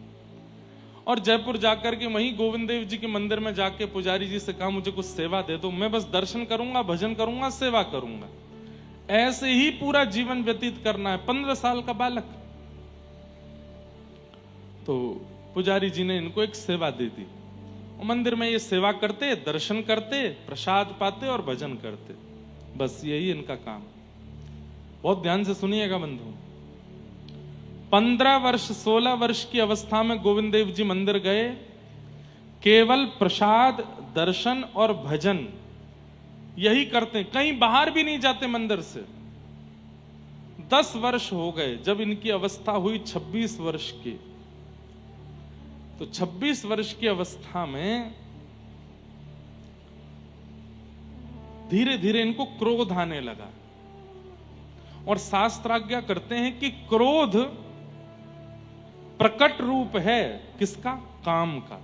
और जयपुर जाकर के वहीं गोविंद देव जी के मंदिर में जाके पुजारी जी से कहा मुझे कुछ सेवा दे दो, मैं बस दर्शन करूंगा, भजन करूंगा, सेवा करूंगा। ऐसे ही पूरा जीवन व्यतीत करना है। 15 साल का बालक। तो पुजारी जी ने इनको एक सेवा दे दी। मंदिर में ये सेवा करते, दर्शन करते, प्रसाद पाते और भजन करते। बस यही इनका काम। बहुत ध्यान से सुनिएगा बंधु। 15 वर्ष 16 वर्ष की अवस्था में गोविंद देव जी मंदिर गए। केवल प्रसाद, दर्शन और भजन यही करते, कहीं बाहर भी नहीं जाते मंदिर से। 10 वर्ष हो गए। जब इनकी अवस्था हुई 26 वर्ष की, तो 26 वर्ष की अवस्था में धीरे धीरे इनको क्रोध आने लगा। और शास्त्राज्ञा करते हैं कि क्रोध प्रकट रूप है किसका? काम का।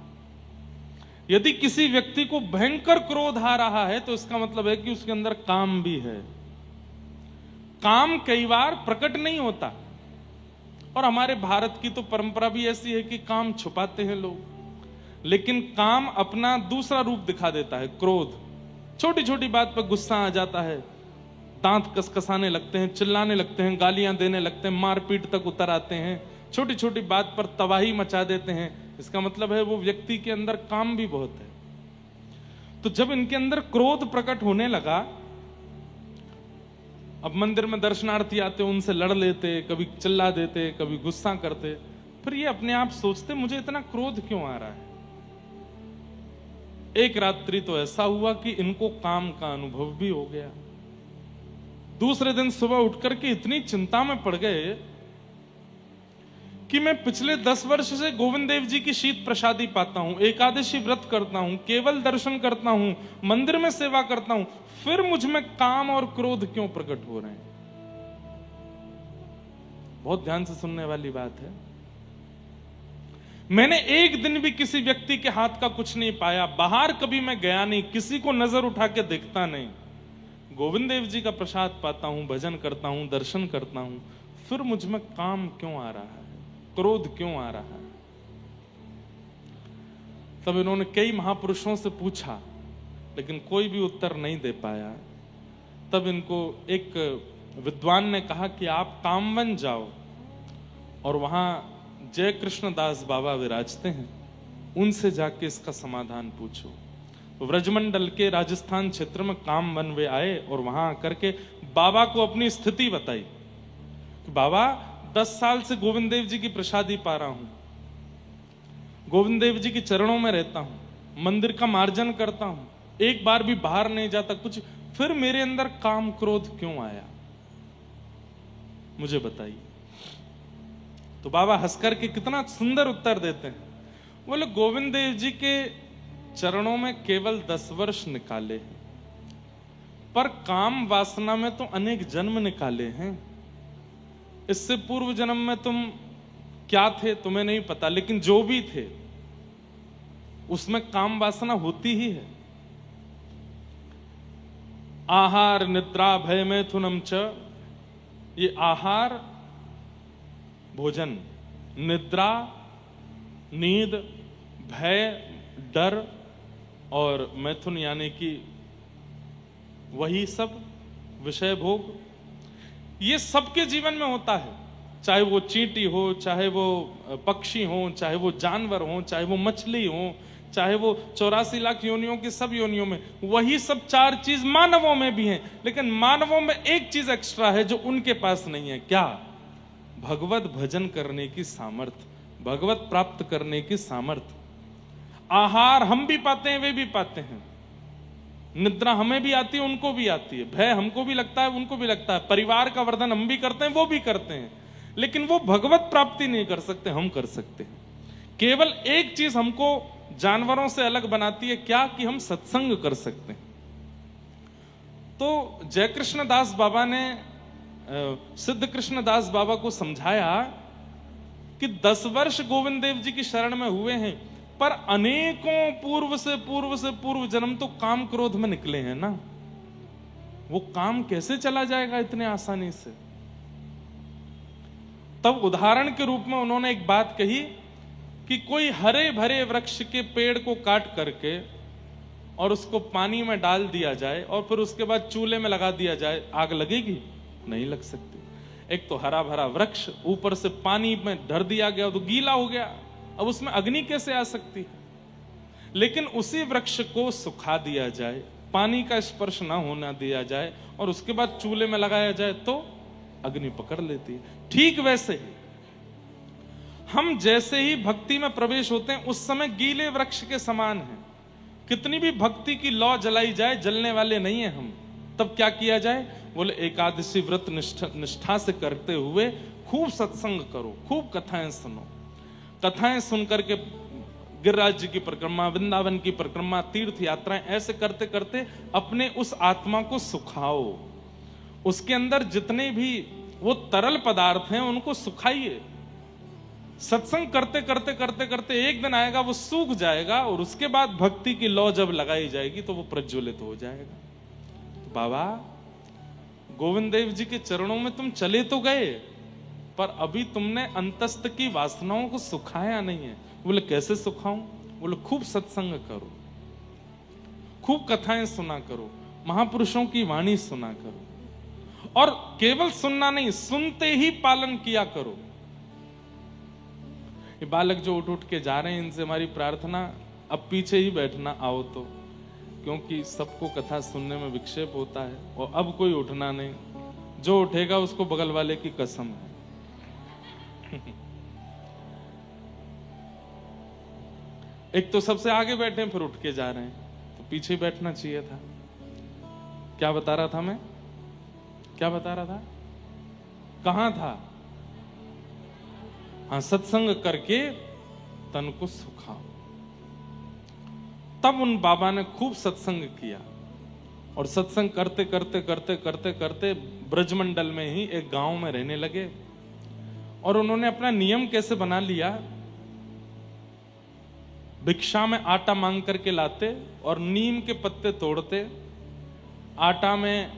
यदि किसी व्यक्ति को भयंकर क्रोध आ रहा है तो इसका मतलब है कि उसके अंदर काम भी है। काम कई बार प्रकट नहीं होता, और हमारे भारत की तो परंपरा भी ऐसी है कि काम छुपाते हैं लोग, लेकिन काम अपना दूसरा रूप दिखा देता है। क्रोध, छोटी छोटी बात पर गुस्सा आ जाता है, दांत कसकसाने लगते हैं, चिल्लाने लगते हैं, गालियां देने लगते हैं, मारपीट तक उतर आते हैं, छोटी छोटी बात पर तबाही मचा देते हैं। इसका मतलब है वो व्यक्ति के अंदर काम भी बहुत है। तो जब इनके अंदर क्रोध प्रकट होने लगा, अब मंदिर में दर्शनार्थी आते, उनसे लड़ लेते, कभी चिल्ला देते, कभी गुस्सा करते, फिर ये अपने आप सोचते मुझे इतना क्रोध क्यों आ रहा है। एक रात्रि तो ऐसा हुआ कि इनको काम का अनुभव भी हो गया। दूसरे दिन सुबह उठकर के इतनी चिंता में पड़ गए कि मैं पिछले 10 वर्ष से गोविंद देव जी की शीत प्रसादी पाता हूं, एकादशी व्रत करता हूं, केवल दर्शन करता हूं, मंदिर में सेवा करता हूं, फिर मुझ में काम और क्रोध क्यों प्रकट हो रहे हैं। बहुत ध्यान से सुनने वाली बात है। मैंने एक दिन भी किसी व्यक्ति के हाथ का कुछ नहीं पाया, बाहर कभी मैं गया नहीं, किसी को नजर उठा के देखता नहीं, गोविंद देव जी का प्रसाद पाता हूं, भजन करता हूं, दर्शन करता हूं, फिर मुझ में काम क्यों आ रहा है, क्रोध क्यों आ रहा है। तब इन्होंने कई महापुरुषों से पूछा, लेकिन कोई भी उत्तर नहीं दे पाया। तब इनको एक विद्वान ने कहा कि आप कामवन जाओ और वहां जय कृष्ण दास बाबा विराजते हैं, उनसे जाके इसका समाधान पूछो। व्रजमंडल के राजस्थान क्षेत्र में कामवन वे आए और वहां आकर के बाबा को अपनी स्थिति बताई कि बाबा 10 साल से गोविंद देव जी की प्रसादी पा रहा हूं, गोविंद देव जी के चरणों में रहता हूं, मंदिर का मार्जन करता हूं, एक बार भी बाहर नहीं जाता कुछ, फिर मेरे अंदर काम क्रोध क्यों आया, मुझे बताइए। तो बाबा हंसकर के कितना सुंदर उत्तर देते हैं। बोले गोविंद देव जी के चरणों में केवल 10 वर्ष निकाले हैं, पर काम वासना में तो अनेक जन्म निकाले हैं। इससे पूर्व जन्म में तुम क्या थे तुम्हें नहीं पता, लेकिन जो भी थे उसमें काम वासना होती ही है। आहार निद्रा भय मैथुनम च, ये आहार भोजन, निद्रा नींद, भय डर और मैथुन यानी कि वही सब विषय भोग, ये सबके जीवन में होता है। चाहे वो चींटी हो, चाहे वो पक्षी हो, चाहे वो जानवर हो, चाहे वो मछली हो, चाहे वो 84 लाख योनियों की सब योनियों में वही सब 4 चीज मानवों में भी हैं। लेकिन मानवों में एक चीज एक्स्ट्रा है जो उनके पास नहीं है। क्या? भगवत भजन करने की सामर्थ्य, भगवत प्राप्त करने की सामर्थ्य। आहार हम भी पाते हैं, वे भी पाते हैं, निद्रा हमें भी आती है, उनको भी आती है, भय हमको भी लगता है, उनको भी लगता है, परिवार का वर्धन हम भी करते हैं, वो भी करते हैं, लेकिन वो भगवत प्राप्ति नहीं कर सकते, हम कर सकते हैं। केवल एक चीज हमको जानवरों से अलग बनाती है, क्या? कि हम सत्संग कर सकते हैं। तो जय कृष्ण दास बाबा ने सिद्ध कृष्ण दास बाबा को समझाया कि 10 वर्ष गोविंद देव जी की शरण में हुए हैं, पर अनेकों पूर्व से पूर्व जन्म तो काम क्रोध में निकले हैं ना, वो काम कैसे चला जाएगा इतने आसानी से। तब उदाहरण के रूप में उन्होंने एक बात कही कि कोई हरे भरे वृक्ष के पेड़ को काट करके और उसको पानी में डाल दिया जाए और फिर उसके बाद चूल्हे में लगा दिया जाए, आग लगेगी? नहीं लग सकती। एक तो हरा भरा वृक्ष, ऊपर से पानी में धर दिया गया तो गीला हो गया, अब उसमें अग्नि कैसे आ सकती है? लेकिन उसी वृक्ष को सुखा दिया जाए, पानी का स्पर्श ना होना दिया जाए और उसके बाद चूल्हे में लगाया जाए तो अग्नि पकड़ लेती है। ठीक वैसे ही हम जैसे ही भक्ति में प्रवेश होते हैं उस समय गीले वृक्ष के समान हैं। कितनी भी भक्ति की लौ जलाई जाए, जलने वाले नहीं है हम, तब क्या किया जाए? बोले एकादशी व्रत निष्ठा से करते हुए खूब सत्संग करो, खूब कथाएं सुनो। कथाएं सुन करके गिरिराज जी की परिक्रमा, वृंदावन की परिक्रमा, तीर्थ यात्राएं ऐसे करते करते अपने उस आत्मा को सुखाओ। उसके अंदर जितने भी वो तरल पदार्थ हैं उनको सुखाइए। सत्संग करते करते करते करते एक दिन आएगा वो सूख जाएगा और उसके बाद भक्ति की लौ जब लगाई जाएगी तो वो प्रज्वलित हो जाएगा। तो बाबा गोविंद देव जी के चरणों में तुम चले तो गए, पर अभी तुमने अंतस्थ की वासनाओं को सुखाया नहीं है। बोले कैसे सुखाऊं? बोले खूब सत्संग करो, खूब कथाएं सुना करो, महापुरुषों की वाणी सुना करो, और केवल सुनना नहीं, सुनते ही पालन किया करो। ये बालक जो उठ उठ के जा रहे हैं, इनसे हमारी प्रार्थना अब पीछे ही बैठना आओ तो, क्योंकि सबको कथा सुनने में विक्षेप होता है। और अब कोई उठना नहीं, जो उठेगा उसको बगल वाले की कसम है। एक तो सबसे आगे बैठे फिर उठ के जा रहे हैं, तो पीछे बैठना चाहिए था। क्या बता रहा था मैं? क्या बता रहा था? कहां था? हाँ, सत्संग करके तन को सुखाओ। तब उन बाबा ने खूब सत्संग किया और सत्संग करते करते करते करते करते ब्रजमंडल में ही एक गांव में रहने लगे। और उन्होंने अपना नियम कैसे बना लिया? भिक्षा में आटा मांग करके लाते और नीम के पत्ते तोड़ते, आटा में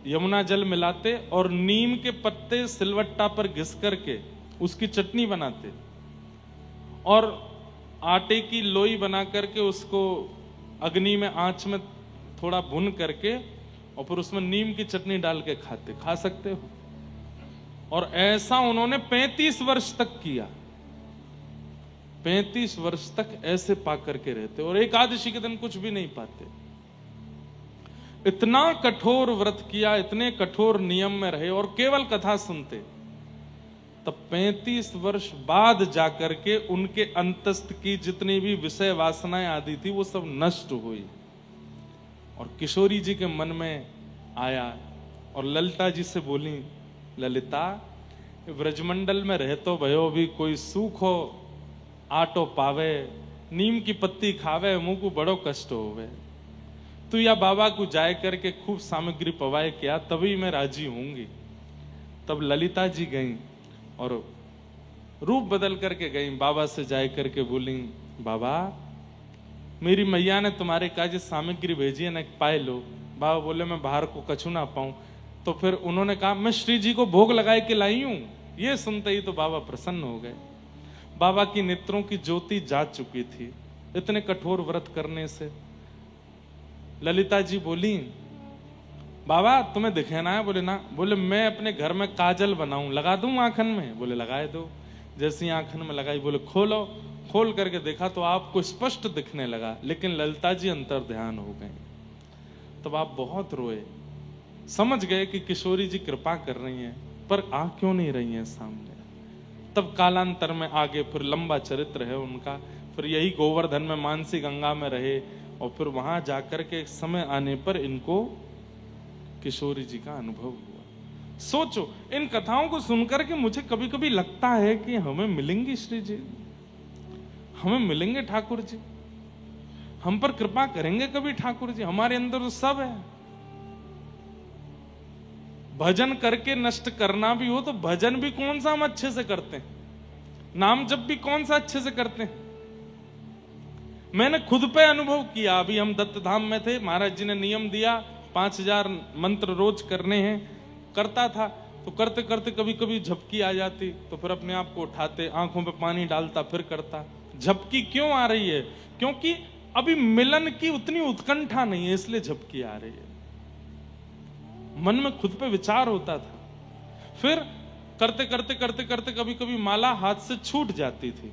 यमुना जल मिलाते और नीम के पत्ते सिलवट्टा पर घिस करके उसकी चटनी बनाते और आटे की लोई बना करके उसको अग्नि में आंच में थोड़ा भून करके और फिर उसमें नीम की चटनी डाल के खाते। खा सकते हो? और ऐसा उन्होंने 35 वर्ष तक किया। 35 वर्ष तक ऐसे पा करके रहते और एकादशी के दिन कुछ भी नहीं पाते। इतना कठोर व्रत किया, इतने कठोर नियम में रहे और केवल कथा सुनते। तब 35 वर्ष बाद जाकर के उनके अंतस्थ की जितनी भी विषय वासनाएं आदि थी वो सब नष्ट हुई। और किशोरी जी के मन में आया और ललिता जी से बोली, ललिता व्रजमंडल में रह तो भयो भी कोई सूख हो आटो पावे, नीम की पत्ती खावे, मुंह को बड़ो कष्ट होवे। तू या बाबा को जाए करके खूब सामग्री पवाए क्या, तभी मैं राजी होंगी। तब ललिता जी गईं और रूप बदल करके गई, बाबा से जाए करके बोली, बाबा मेरी मैया ने तुम्हारे काज सामग्री भेजी है ना, पाए लो। बाबा बोले मैं बाहर को कछु ना पाऊं। तो फिर उन्होंने कहा मैं श्री जी को भोग लगाए के लाई हूं। ये सुनते ही तो बाबा प्रसन्न हो गए। बाबा की नेत्रों की ज्योति जा चुकी थी इतने कठोर व्रत करने से। ललिता जी बोली, बाबा तुम्हें दिखे ना है? बोले ना। बोले मैं अपने घर में काजल बनाऊं, लगा दूं आंखन में? बोले लगाए दो। जैसी आंखन में लगाई, बोले खोलो। खोल करके देखा तो आपको स्पष्ट दिखने लगा, लेकिन ललिता जी अंतर ध्यान हो गई। तब आप बहुत रोए, समझ गए कि किशोरी जी कृपा कर रही हैं, पर आ क्यों नहीं रही हैं सामने। तब कालांतर में आगे फिर लंबा चरित्र है उनका। फिर यही गोवर्धन में मानसी गंगा में रहे और फिर वहां जाकर के समय आने पर इनको किशोरी जी का अनुभव हुआ। सोचो, इन कथाओं को सुनकर के मुझे कभी कभी लगता है कि हमें मिलेंगी श्री जी, हमें मिलेंगे ठाकुर जी, हम पर कृपा करेंगे कभी ठाकुर जी। हमारे अंदर तो सब है। भजन करके नष्ट करना भी हो तो भजन भी कौन सा हम अच्छे से करते हैं, नाम जप भी कौन सा अच्छे से करते हैं। मैंने खुद पे अनुभव किया। अभी हम दत्त धाम में थे, महाराज जी ने नियम दिया 5000 मंत्र रोज करने हैं। करता था तो करते करते कभी कभी झपकी आ जाती, तो फिर अपने आप को उठाते, आंखों पे पानी डालता, फिर करता। झपकी क्यों आ रही है? क्योंकि अभी मिलन की उतनी उत्कंठा नहीं है, इसलिए झपकी आ रही है। मन में खुद पे विचार होता था। फिर करते करते करते करते कभी कभी माला हाथ से छूट जाती थी।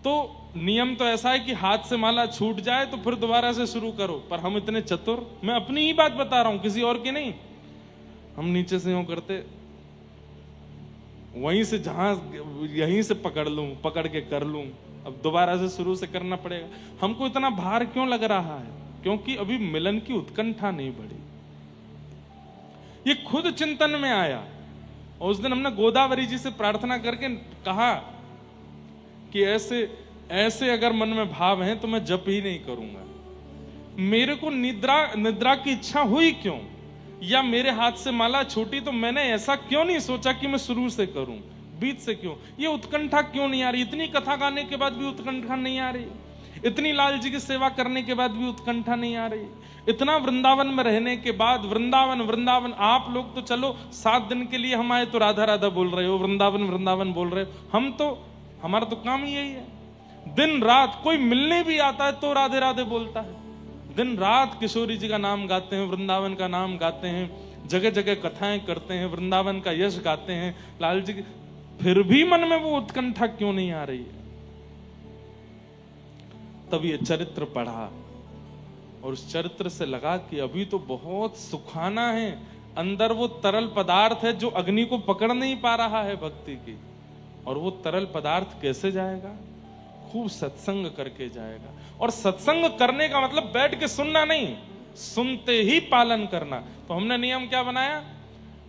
तो नियम तो ऐसा है कि हाथ से माला छूट जाए तो फिर दोबारा से शुरू करो, पर हम इतने चतुर, मैं अपनी ही बात बता रहा हूं, किसी और की नहीं। हम नीचे से यूं करते, वहीं से जहां यहीं से पकड़ लूं, पकड़ के कर लूं, अब दोबारा से शुरू से करना पड़ेगा। हमको इतना भार क्यों लग रहा है? क्योंकि अभी मिलन की उत्कंठा नहीं बढ़ी। ये खुद चिंतन में आया। और उस दिन हमने गोदावरी जी से प्रार्थना करके कहा कि ऐसे ऐसे अगर मन में भाव हैं तो मैं जप ही नहीं करूंगा। मेरे को निद्रा की इच्छा हुई क्यों, या मेरे हाथ से माला छूटी तो मैंने ऐसा क्यों नहीं सोचा कि मैं शुरू से करूं, बीच से क्यों, ये उत्कंठा क्यों नहीं आ रही। इतनी कथा गाने के बाद भी उत्कंठा नहीं आ रही, इतनी लाल जी की सेवा करने के बाद भी उत्कंठा नहीं आ रही, इतना वृंदावन में रहने के बाद वृंदावन वृंदावन। आप लोग तो चलो 7 दिन के लिए हम आए तो राधा राधा बोल रहे हो, वृंदावन वृंदावन बोल रहे हो। हम तो, हमारा तो काम ही यही है, दिन रात कोई मिलने भी आता है तो राधे राधे बोलता है, दिन रात किशोरी जी का नाम गाते हैं, वृंदावन का नाम गाते हैं, जगह जगह कथाएं करते हैं, वृंदावन का यश गाते हैं, लाल जी की, फिर भी मन में वो उत्कंठा क्यों नहीं आ रही है। तब ये चरित्र पढ़ा और उस चरित्र से लगा कि अभी तो बहुत सुखाना है, अंदर वो तरल पदार्थ है जो अग्नि को पकड़ नहीं पा रहा है भक्ति की। और वो तरल पदार्थ कैसे जाएगा, खूब सत्संग करके जाएगा। और सत्संग करने का मतलब बैठ के सुनना नहीं, सुनते ही पालन करना। तो हमने नियम क्या बनाया,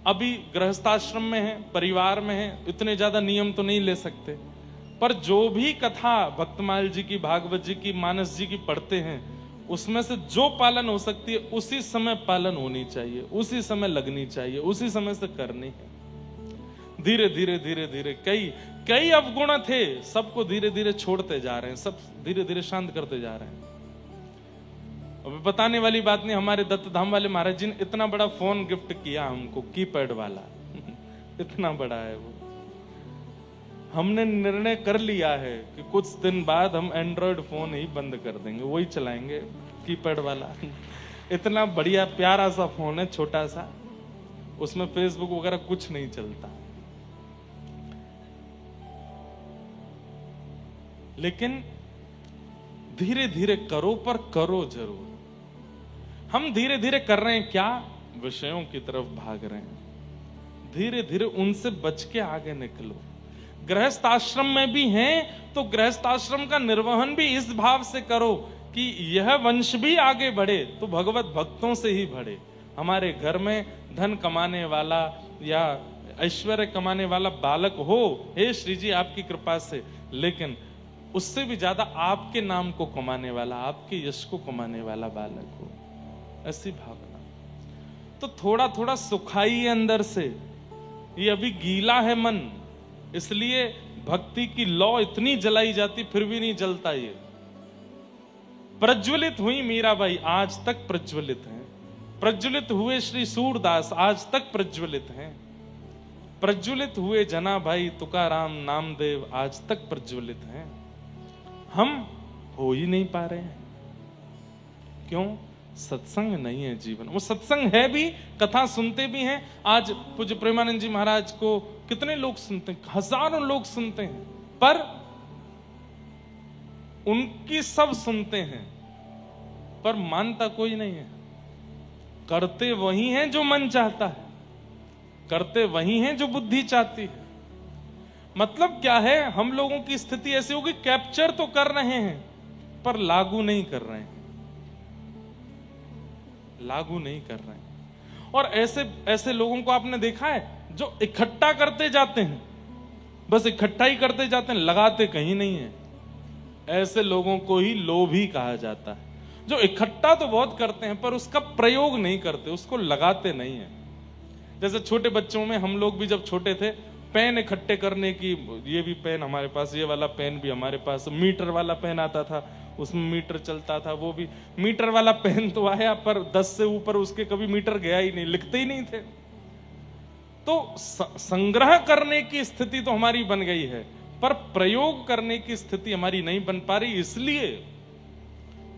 अभी गृहस्थाश्रम में है, परिवार में है, इतने ज्यादा नियम तो नहीं ले सकते, पर जो भी कथा भक्तमाल जी की, भागवत जी की, मानस जी की पढ़ते हैं, उसमें से जो पालन हो सकती है उसी समय पालन होनी चाहिए, उसी समय लगनी चाहिए, उसी समय से करनी है। धीरे धीरे धीरे धीरे कई अवगुण थे, सबको धीरे धीरे छोड़ते जा रहे हैं, सब धीरे धीरे शांत करते जा रहे हैं। अब बताने वाली बात नहीं, हमारे दत्त धाम वाले महाराज जी ने इतना बड़ा फोन गिफ्ट किया हमको, कीपैड वाला इतना बड़ा है वो। हमने निर्णय कर लिया है कि कुछ दिन बाद हम एंड्रॉयड फोन ही बंद कर देंगे, वही चलाएंगे कीपैड वाला। इतना बढ़िया प्यारा सा फोन है, छोटा सा, उसमें फेसबुक वगैरह कुछ नहीं चलता। लेकिन धीरे धीरे करो, पर करो जरूर। हम धीरे धीरे कर रहे हैं क्या, विषयों की तरफ भाग रहे हैं। धीरे धीरे उनसे बच के आगे निकलो। गृहस्थ आश्रम में भी हैं तो गृहस्थ आश्रम का निर्वहन भी इस भाव से करो कि यह वंश भी आगे बढ़े, तो भगवत भक्तों से ही बढ़े। हमारे घर में धन कमाने वाला या ऐश्वर्य कमाने वाला बालक हो, हे श्री जी आपकी कृपा से, लेकिन उससे भी ज्यादा आपके नाम को कमाने वाला, आपके यश को कमाने वाला बालक हो, ऐसी भावना। तो थोड़ा थोड़ा सुखाइए अंदर से। ये अभी गीला है मन, इसलिए भक्ति की लौ इतनी जलाई जाती फिर भी नहीं जलता। ये प्रज्वलित हुई मीराबाई, आज तक प्रज्वलित हैं। प्रज्वलित हुए श्री सूरदास, आज तक प्रज्वलित हैं। प्रज्वलित हुए जना भाई तुकाराम नामदेव, आज तक प्रज्वलित हैं। हम हो ही नहीं पा रहे हैं, क्यों? सत्संग नहीं है जीवन। वो सत्संग है भी, कथा सुनते भी हैं। आज पूज्य प्रेमानंद जी महाराज को कितने लोग सुनते हैं, हजारों लोग सुनते हैं, पर उनकी सब सुनते हैं पर मानता कोई नहीं है। करते वही हैं जो मन चाहता है, करते वही हैं जो बुद्धि चाहती है। मतलब क्या है, हम लोगों की स्थिति ऐसी होगी, कैप्चर तो कर रहे हैं पर लागू नहीं कर रहे हैं, लागू नहीं कर रहे हैं। और ऐसे लोगों को आपने देखा है जो इकट्ठा करते जाते हैं, बस इकट्ठा ही करते जाते हैं, लगाते कहीं नहीं है। ऐसे लोगों को ही लोभी कहा जाता है, जो इकट्ठा तो बहुत करते हैं पर उसका प्रयोग नहीं करते, उसको लगाते नहीं है। जैसे छोटे बच्चों में, हम लोग भी जब छोटे थे, पेन इकट्ठे करने की, ये भी पेन हमारे पास, ये वाला पेन भी हमारे पास, मीटर वाला पेन आता था, उसमें मीटर चलता था, वो भी मीटर वाला पेन तो आया पर 10 से ऊपर उसके कभी मीटर गया ही नहीं, लिखते ही नहीं थे। तो संग्रह करने की स्थिति तो हमारी बन गई है, पर प्रयोग करने की स्थिति हमारी नहीं बन पा रही, इसलिए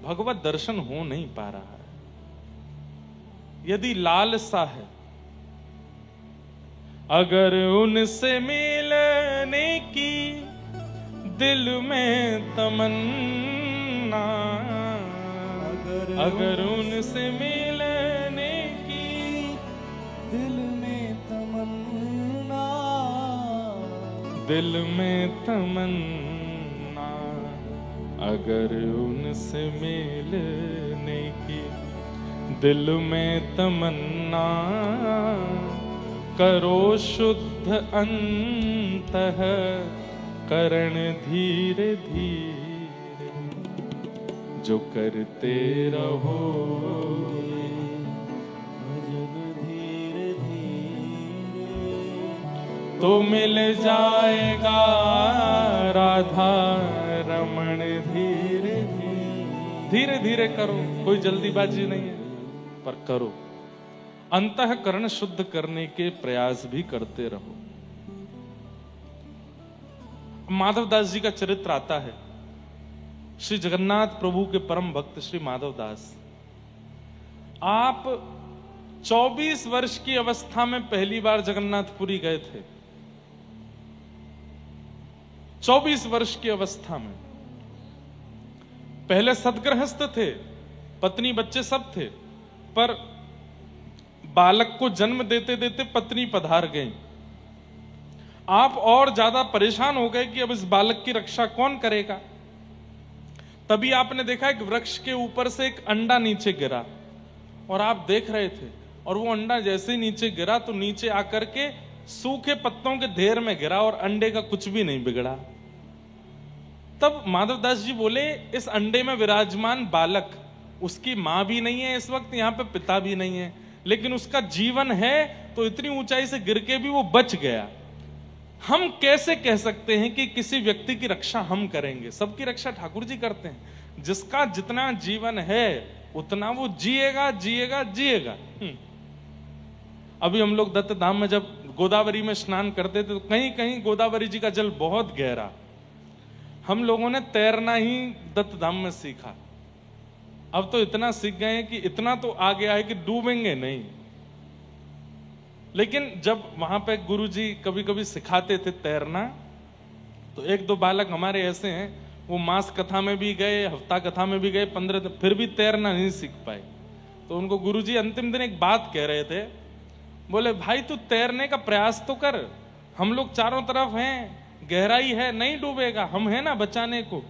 भगवत दर्शन हो नहीं पा रहा है। यदि लालसा है, अगर उनसे मिलने की दिल में तमन्ना, अगर उनसे मिलने की दिल में तमन्ना, दिल में तमन्ना, अगर उनसे मिलने की दिल में तमन्ना करो शुद्ध अंतः करण धीरे धीरे, जो करते रहो भजन धीरे धीरे, तो मिल जाएगा राधा रमण धीरे धीरे। धीरे धीरे करो, कोई जल्दीबाजी नहीं है, पर करो। अंतःकरण शुद्ध करने के प्रयास भी करते रहो। माधवदास जी का चरित्र आता है। श्री जगन्नाथ प्रभु के परम भक्त श्री माधवदास, आप 24 वर्ष की अवस्था में पहली बार जगन्नाथपुरी गए थे। 24 वर्ष की अवस्था में। पहले सदगृहस्थ थे, पत्नी बच्चे सब थे, पर बालक को जन्म देते देते पत्नी पधार गई। आप और ज्यादा परेशान हो गए कि अब इस बालक की रक्षा कौन करेगा। तभी आपने देखा एक वृक्ष के ऊपर से एक अंडा नीचे गिरा और आप देख रहे थे, और वो अंडा जैसे ही नीचे गिरा तो नीचे आकर के सूखे पत्तों के ढेर में गिरा और अंडे का कुछ भी नहीं बिगड़ा। तब माधवदास जी बोले, इस अंडे में विराजमान बालक, उसकी मां भी नहीं है इस वक्त यहाँ पे, पिता भी नहीं है, लेकिन उसका जीवन है, तो इतनी ऊंचाई से गिर के भी वो बच गया। हम कैसे कह सकते हैं कि किसी व्यक्ति की रक्षा हम करेंगे? सबकी रक्षा ठाकुर जी करते हैं। जिसका जितना जीवन है उतना वो जिएगा जिएगा जिएगा। अभी हम लोग दत्त धाम में जब गोदावरी में स्नान करते थे तो कहीं कहीं गोदावरी जी का जल बहुत गहरा, हम लोगों ने तैरना ही दत्त धाम में सीखा। अब तो इतना सीख गए हैं कि इतना तो आ गया है कि डूबेंगे नहीं। लेकिन जब वहां पे गुरुजी कभी कभी सिखाते थे तैरना, तो एक दो बालक हमारे ऐसे हैं, वो मास कथा में भी गए, हफ्ता कथा में भी गए, 15 दिन, फिर भी तैरना नहीं सीख पाए। तो उनको गुरुजी अंतिम दिन एक बात कह रहे थे, बोले भाई तू तैरने का प्रयास तो कर, हम लोग चारों तरफ हैं, गहराई है, नहीं डूबेगा, हम हैं ना बचाने को,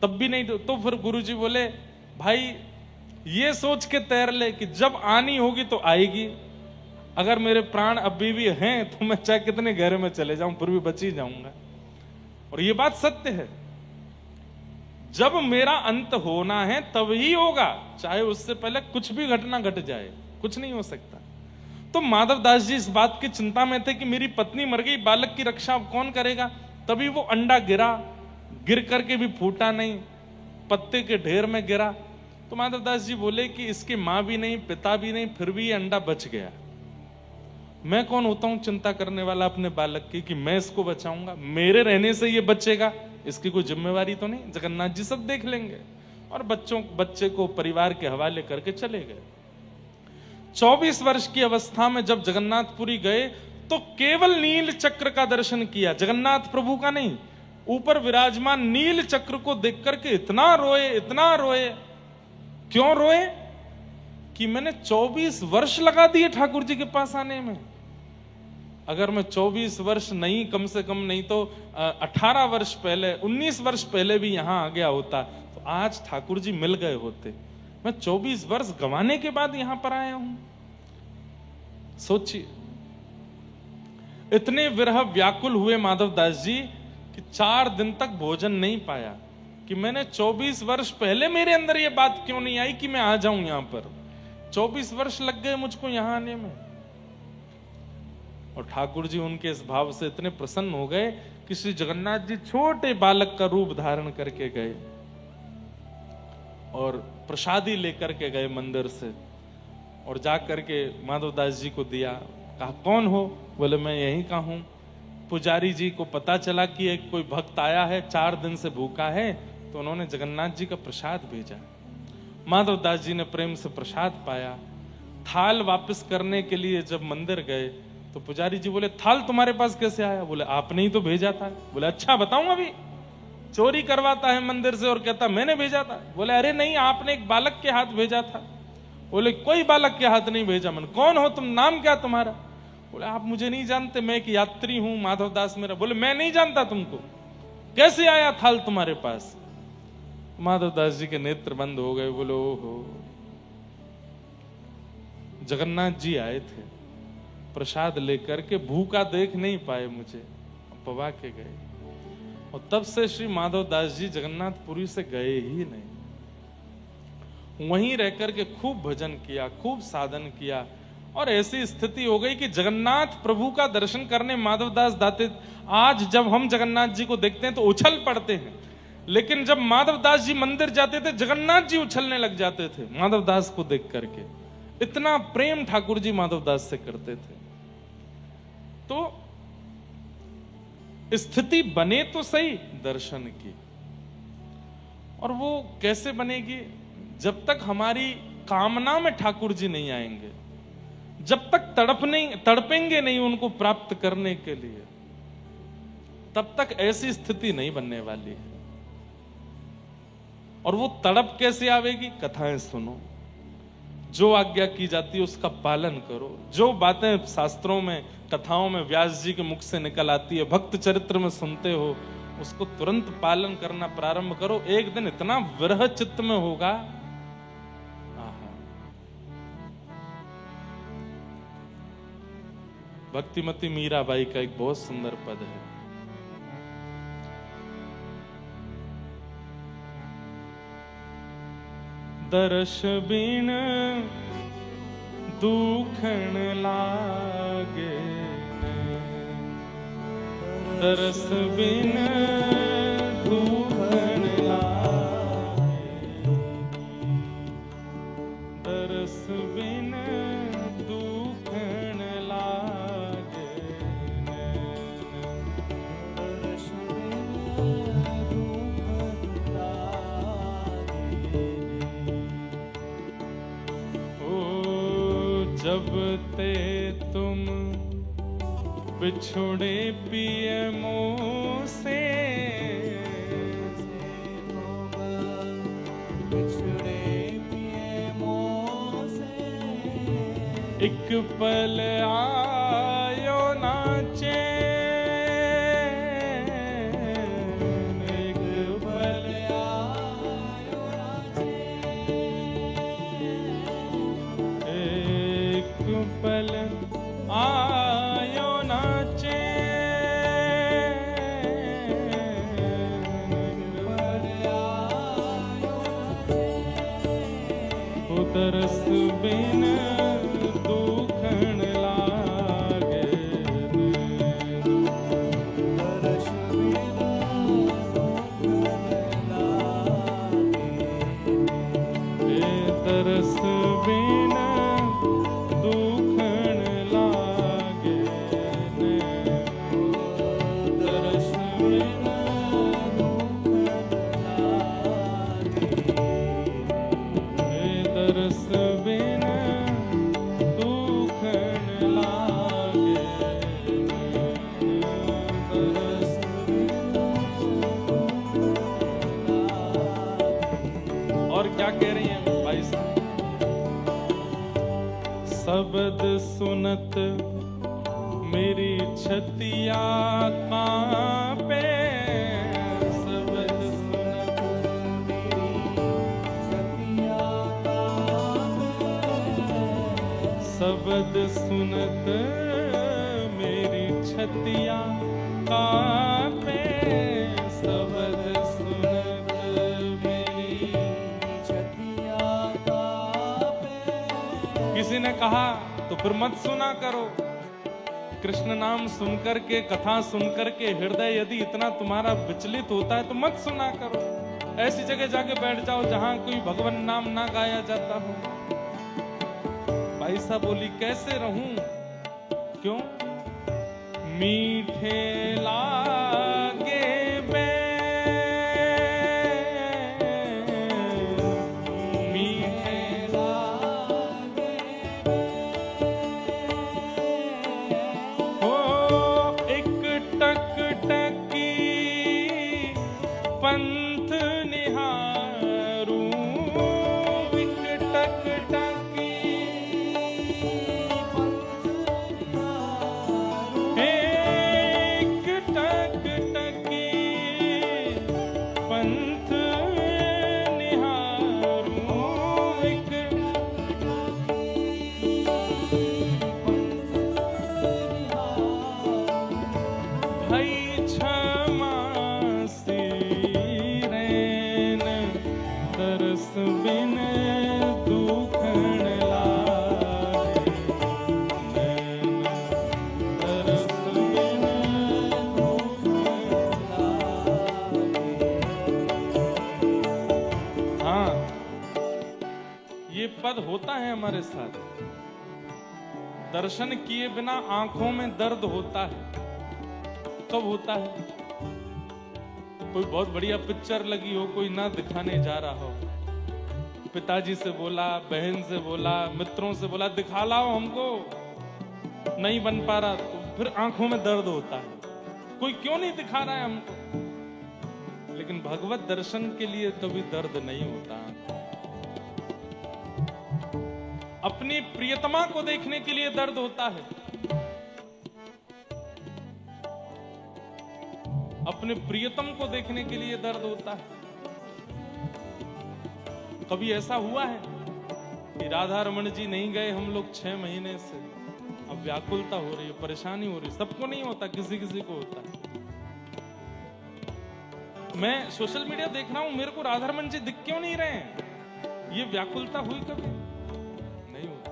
तब भी नहीं। तो फिर गुरुजी बोले भाई ये सोच के तैर ले कि जब आनी होगी तो आएगी, अगर मेरे प्राण अभी भी हैं तो मैं चाहे कितने गहरे में चले जाऊं फिर भी बच ही जाऊंगा। और ये बात सत्य है, जब मेरा अंत होना है तभी होगा, चाहे उससे पहले कुछ भी घटना घट जाए, कुछ नहीं हो सकता। तो माधवदास जी इस बात की चिंता में थे कि मेरी पत्नी मर गई, बालक की रक्षा अब कौन करेगा। तभी वो अंडा गिरा, गिर करके भी फूटा नहीं, पत्ते के ढेर में गिरा। तो माधवदास जी बोले कि इसकी मां भी नहीं, पिता भी नहीं, फिर भी ये अंडा बच गया। मैं कौन होता हूं चिंता करने वाला अपने बालक की कि मैं इसको बचाऊंगा, मेरे रहने से ये बचेगा, इसकी कोई जिम्मेवारी तो नहीं, जगन्नाथ जी सब देख लेंगे। और बच्चे को परिवार के हवाले करके चले गए। 24 वर्ष की अवस्था में जब जगन्नाथपुरी गए तो केवल नील चक्र का दर्शन किया, जगन्नाथ प्रभु का नहीं। ऊपर विराजमान नील चक्र को देख करके इतना रोए, इतना रोए। क्यों रोए? कि मैंने 24 वर्ष लगा दिए ठाकुर जी के पास आने में। अगर मैं 24 वर्ष नहीं, कम से कम नहीं तो 18 वर्ष पहले, 19 वर्ष पहले भी यहां आ गया होता तो आज ठाकुर जी मिल गए होते। मैं 24 वर्ष गंवाने के बाद यहां पर आया हूं। सोचिए, इतने विरह व्याकुल हुए माधवदास जी कि 4 दिन तक भोजन नहीं पाया। कि मैंने 24 वर्ष पहले मेरे अंदर यह बात क्यों नहीं आई कि मैं आ जाऊं यहां पर। 24 वर्ष लग गए मुझको यहां आने में। और ठाकुर जी उनके इस भाव से इतने प्रसन्न हो गए कि श्री जगन्नाथ जी छोटे बालक का रूप धारण करके गए और प्रसादी लेकर के गए मंदिर से, और जाकर के माधवदास जी को दिया। कहा कौन हो? बोले मैं यहीं का हूं। पुजारी जी को पता चला कि एक कोई भक्त आया है, 4 दिन से भूखा है, तो उन्होंने जगन्नाथ जी का प्रसाद भेजा। माधवदास जी ने प्रेम से प्रसाद पाया। थाल वापस करने के लिए जब मंदिर गए तो पुजारी जी बोले थाल तुम्हारे पास कैसे आया? बोले आपने ही तो भेजा था। बोले अच्छा बताऊं? अभी चोरी करवाता है मंदिर से और कहता मैंने भेजा था। बोले अरे नहीं, आपने एक बालक के हाथ भेजा था। बोले कोई बालक के हाथ नहीं भेजा। मैंने कौन हो तुम, नाम क्या तुम्हारा? बोले आप मुझे नहीं जानते, मैं एक यात्री हूं, माधवदास मेरा। बोले मैं नहीं जानता तुमको, कैसे आया थाल तुम्हारे पास? माधवदास जी के नेत्र बंद हो गए। बोले ओहो, जगन्नाथ जी आए थे प्रसाद लेकर के, भूखा देख नहीं पाए मुझे, पवा के गए। और तब से श्री माधव दास जी जगन्नाथपुरी से गए ही नहीं। वहीं रह करके खूब भजन किया, खूब साधन किया, और ऐसी स्थिति हो गई कि जगन्नाथ प्रभु का दर्शन करने माधवदास दाते, आज जब हम जगन्नाथ जी को देखते हैं तो उछल पड़ते हैं, लेकिन जब माधवदास जी मंदिर जाते थे जगन्नाथ जी उछलने लग जाते थे माधवदास को देख करके। इतना प्रेम ठाकुर जी माधवदास से करते थे। तो स्थिति बने तो सही दर्शन की, और वो कैसे बनेगी? जब तक हमारी कामना में ठाकुर जी नहीं आएंगे, जब तक तड़पेंगे नहीं उनको प्राप्त करने के लिए, तब तक ऐसी स्थिति नहीं बनने वाली है। और वो तड़प कैसे आवेगी? कथाएं सुनो, जो आज्ञा की जाती है उसका पालन करो, जो बातें शास्त्रों में कथाओं में व्यास जी के मुख से निकल आती है, भक्त चरित्र में सुनते हो, उसको तुरंत पालन करना प्रारंभ करो। एक दिन इतना विरह चित्त में होगा। भक्तिमती मीराबाई का एक बहुत सुंदर पद है, दर्श बिन दुखन लागे, दर्श बिन दुखन लागे, दर्श बिन दुखन लागे, दर्श बिन दुखन लागे। जब ते तुम बिछुड़े पिय मोह से, बिछुड़े पिय मोह से, एक पल आयो नाचे, एक पल आयो नाचे, पल आयो नाचे, पल आयो नाचे, दरस बिन दुखन लागे, दरस बिन दुखन लागे, दरस बिन शब्द सुनत मेरी छतिया कांपे, शब्द सुनत मेरी छतिया कांपे, शब्द सुनत मेरी छतिया कांपे, शब्द सुनत मेरी छतिया कांपे। किसी ने कहा तो फिर मत सुना करो, कृष्ण नाम सुनकर के, कथा सुनकर के हृदय यदि इतना तुम्हारा विचलित होता है तो मत सुना करो। ऐसी जगह जाके बैठ जाओ जहां कोई भगवान नाम ना गाया जाता हो। भाई साहब बोली कैसे रहूं, क्यों? मीठे लागे पंथ निहारूं, एक टक टकी पंथ निहारूं, एक टक टकी होता है हमारे साथ। दर्शन किए बिना आंखों में दर्द होता है। कब होता है? कोई बहुत बढ़िया पिक्चर लगी हो, कोई ना दिखाने जा रहा हो, पिताजी से बोला, बहन से बोला, मित्रों से बोला दिखा लाओ हमको, नहीं बन पा रहा, तो फिर आंखों में दर्द होता है। कोई क्यों नहीं दिखा रहा है हमको? लेकिन भगवत दर्शन के लिए कभी दर्द नहीं होता। अपनी प्रियतमा को देखने के लिए दर्द होता है। अपने प्रियतम को देखने के लिए दर्द होता है। कभी ऐसा हुआ है कि राधा रमन जी नहीं गए, हम लोग 6 महीने से, अब व्याकुलता हो रही है, परेशानी हो रही है। सबको नहीं होता, किसी किसी को होता है। मैं सोशल मीडिया देख रहा हूं, मेरे को राधा रमन जी दिख क्यों नहीं रहे हैं? ये व्याकुलता हुई कभी? नहीं होती।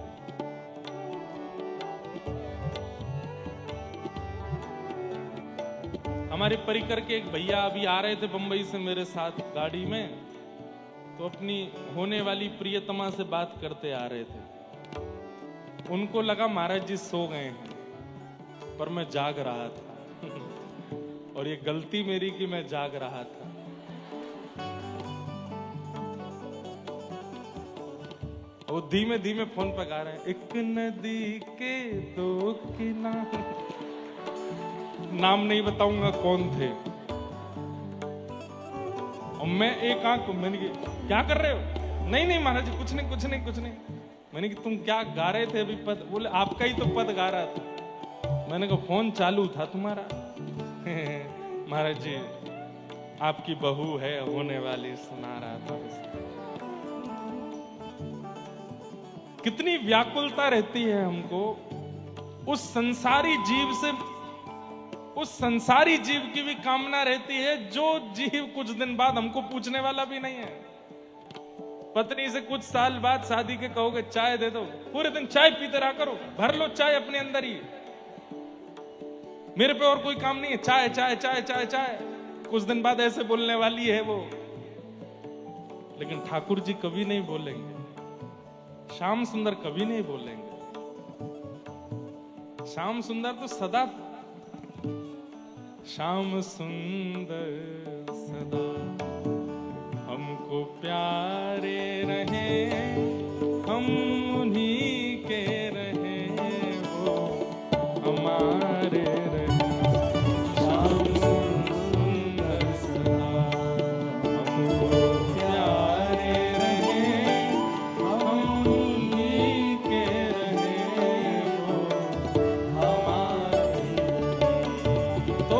हमारे परिकर के एक भैया अभी आ रहे थे बंबई से मेरे साथ गाड़ी में, तो अपनी होने वाली प्रियतमा से बात करते आ रहे थे। उनको लगा महाराज जी सो गए हैं, पर मैं जाग रहा था। और ये गलती मेरी कि मैं जाग रहा था। वो धीमे धीमे फोन पर गा रहे हैं, एक नदी के 2 किनारे, नाम नहीं बताऊंगा कौन थे। और मैं एक आंख, मैंने कहा क्या कर रहे हो? नहीं नहीं महाराज जी, कुछ नहीं कुछ नहीं कुछ नहीं। मैंने कहा तुम क्या गा रहे थे अभी पद? बोले आपका ही तो पद गा रहा था। मैंने कहा फोन चालू था तुम्हारा। महाराज जी आपकी बहू है होने वाली, सुना रहा था। कितनी व्याकुलता रहती है हमको उस संसारी जीव से। उस संसारी जीव की भी कामना रहती है, जो जीव कुछ दिन बाद हमको पूछने वाला भी नहीं है। पत्नी से कुछ साल बाद शादी के कहोगे चाय दे दो, पूरे दिन चाय पीते रहा करो, भर लो चाय अपने अंदर ही, मेरे पे और कोई काम नहीं है, चाय चाय चाय चाय चाय। कुछ दिन बाद ऐसे बोलने वाली है वो। लेकिन ठाकुर जी कभी नहीं बोलेंगे, श्याम सुंदर कभी नहीं बोलेंगे। श्याम सुंदर तो सदा, श्याम सुंदर सदा हमको प्यारे रहे, हम उन्हीं के रहे, वो हमारे रहे। श्याम सुंदर सदा हमको प्यारे रहे, हम उन्हीं के रहे, वो हमारे रहे। तो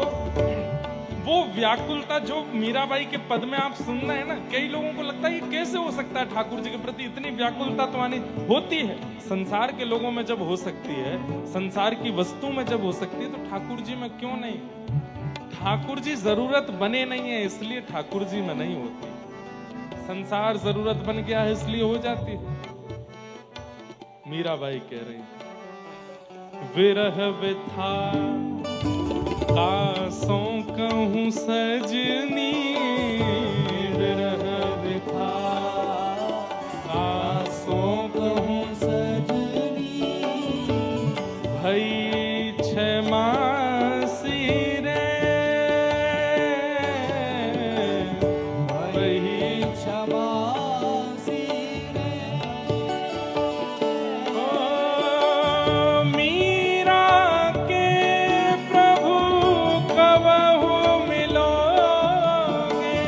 वो व्याकुलता जो मीराबाई के पद में आप सुन रहे हैं ना, कई लोगों को लगता है कि कैसे हो सकता है ठाकुर जी के प्रति इतनी व्याकुलता तो आनी होती है। संसार के लोगों में जब हो सकती है, संसार की वस्तु में जब हो सकती है, तो ठाकुर जी में क्यों नहीं? ठाकुर जी जरूरत बने नहीं है इसलिए ठाकुर जी में नहीं होती। संसार जरूरत बन गया है इसलिए हो जाती है। मीराबाई कह रही विरह विथा कासों कहूं सजनी, विरह विथा कासों कहूं सजनी, भई क्षमासी रे, भई क्षमासी रे। ओ मीरा के प्रभु कबहु मिलोगे,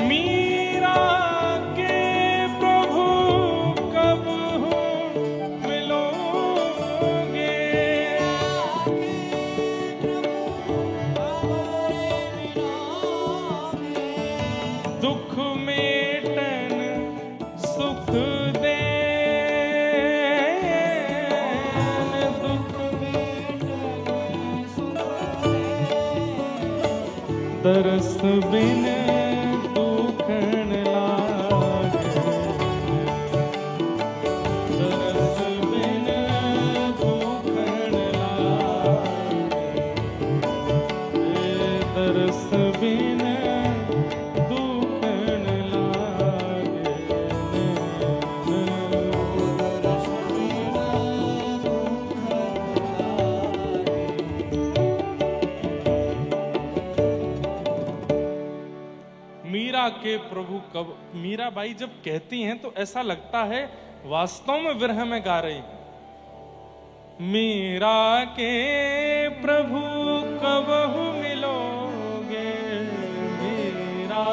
मीरा के प्रभु कबहु मिलोगे, दुख मेटन सुख दे, दुख मेटन सुख दे, तरस बिन दुखन लागे, तरस बिन दुखन लागे, तरस बिन दुख न लागे दर्श बिना दुख मीरा के प्रभु कब। मीराबाई जब कहती हैं तो ऐसा लगता है वास्तव में विरह में गा रही हैं। मीरा के प्रभु कब मिलोगे, मीरा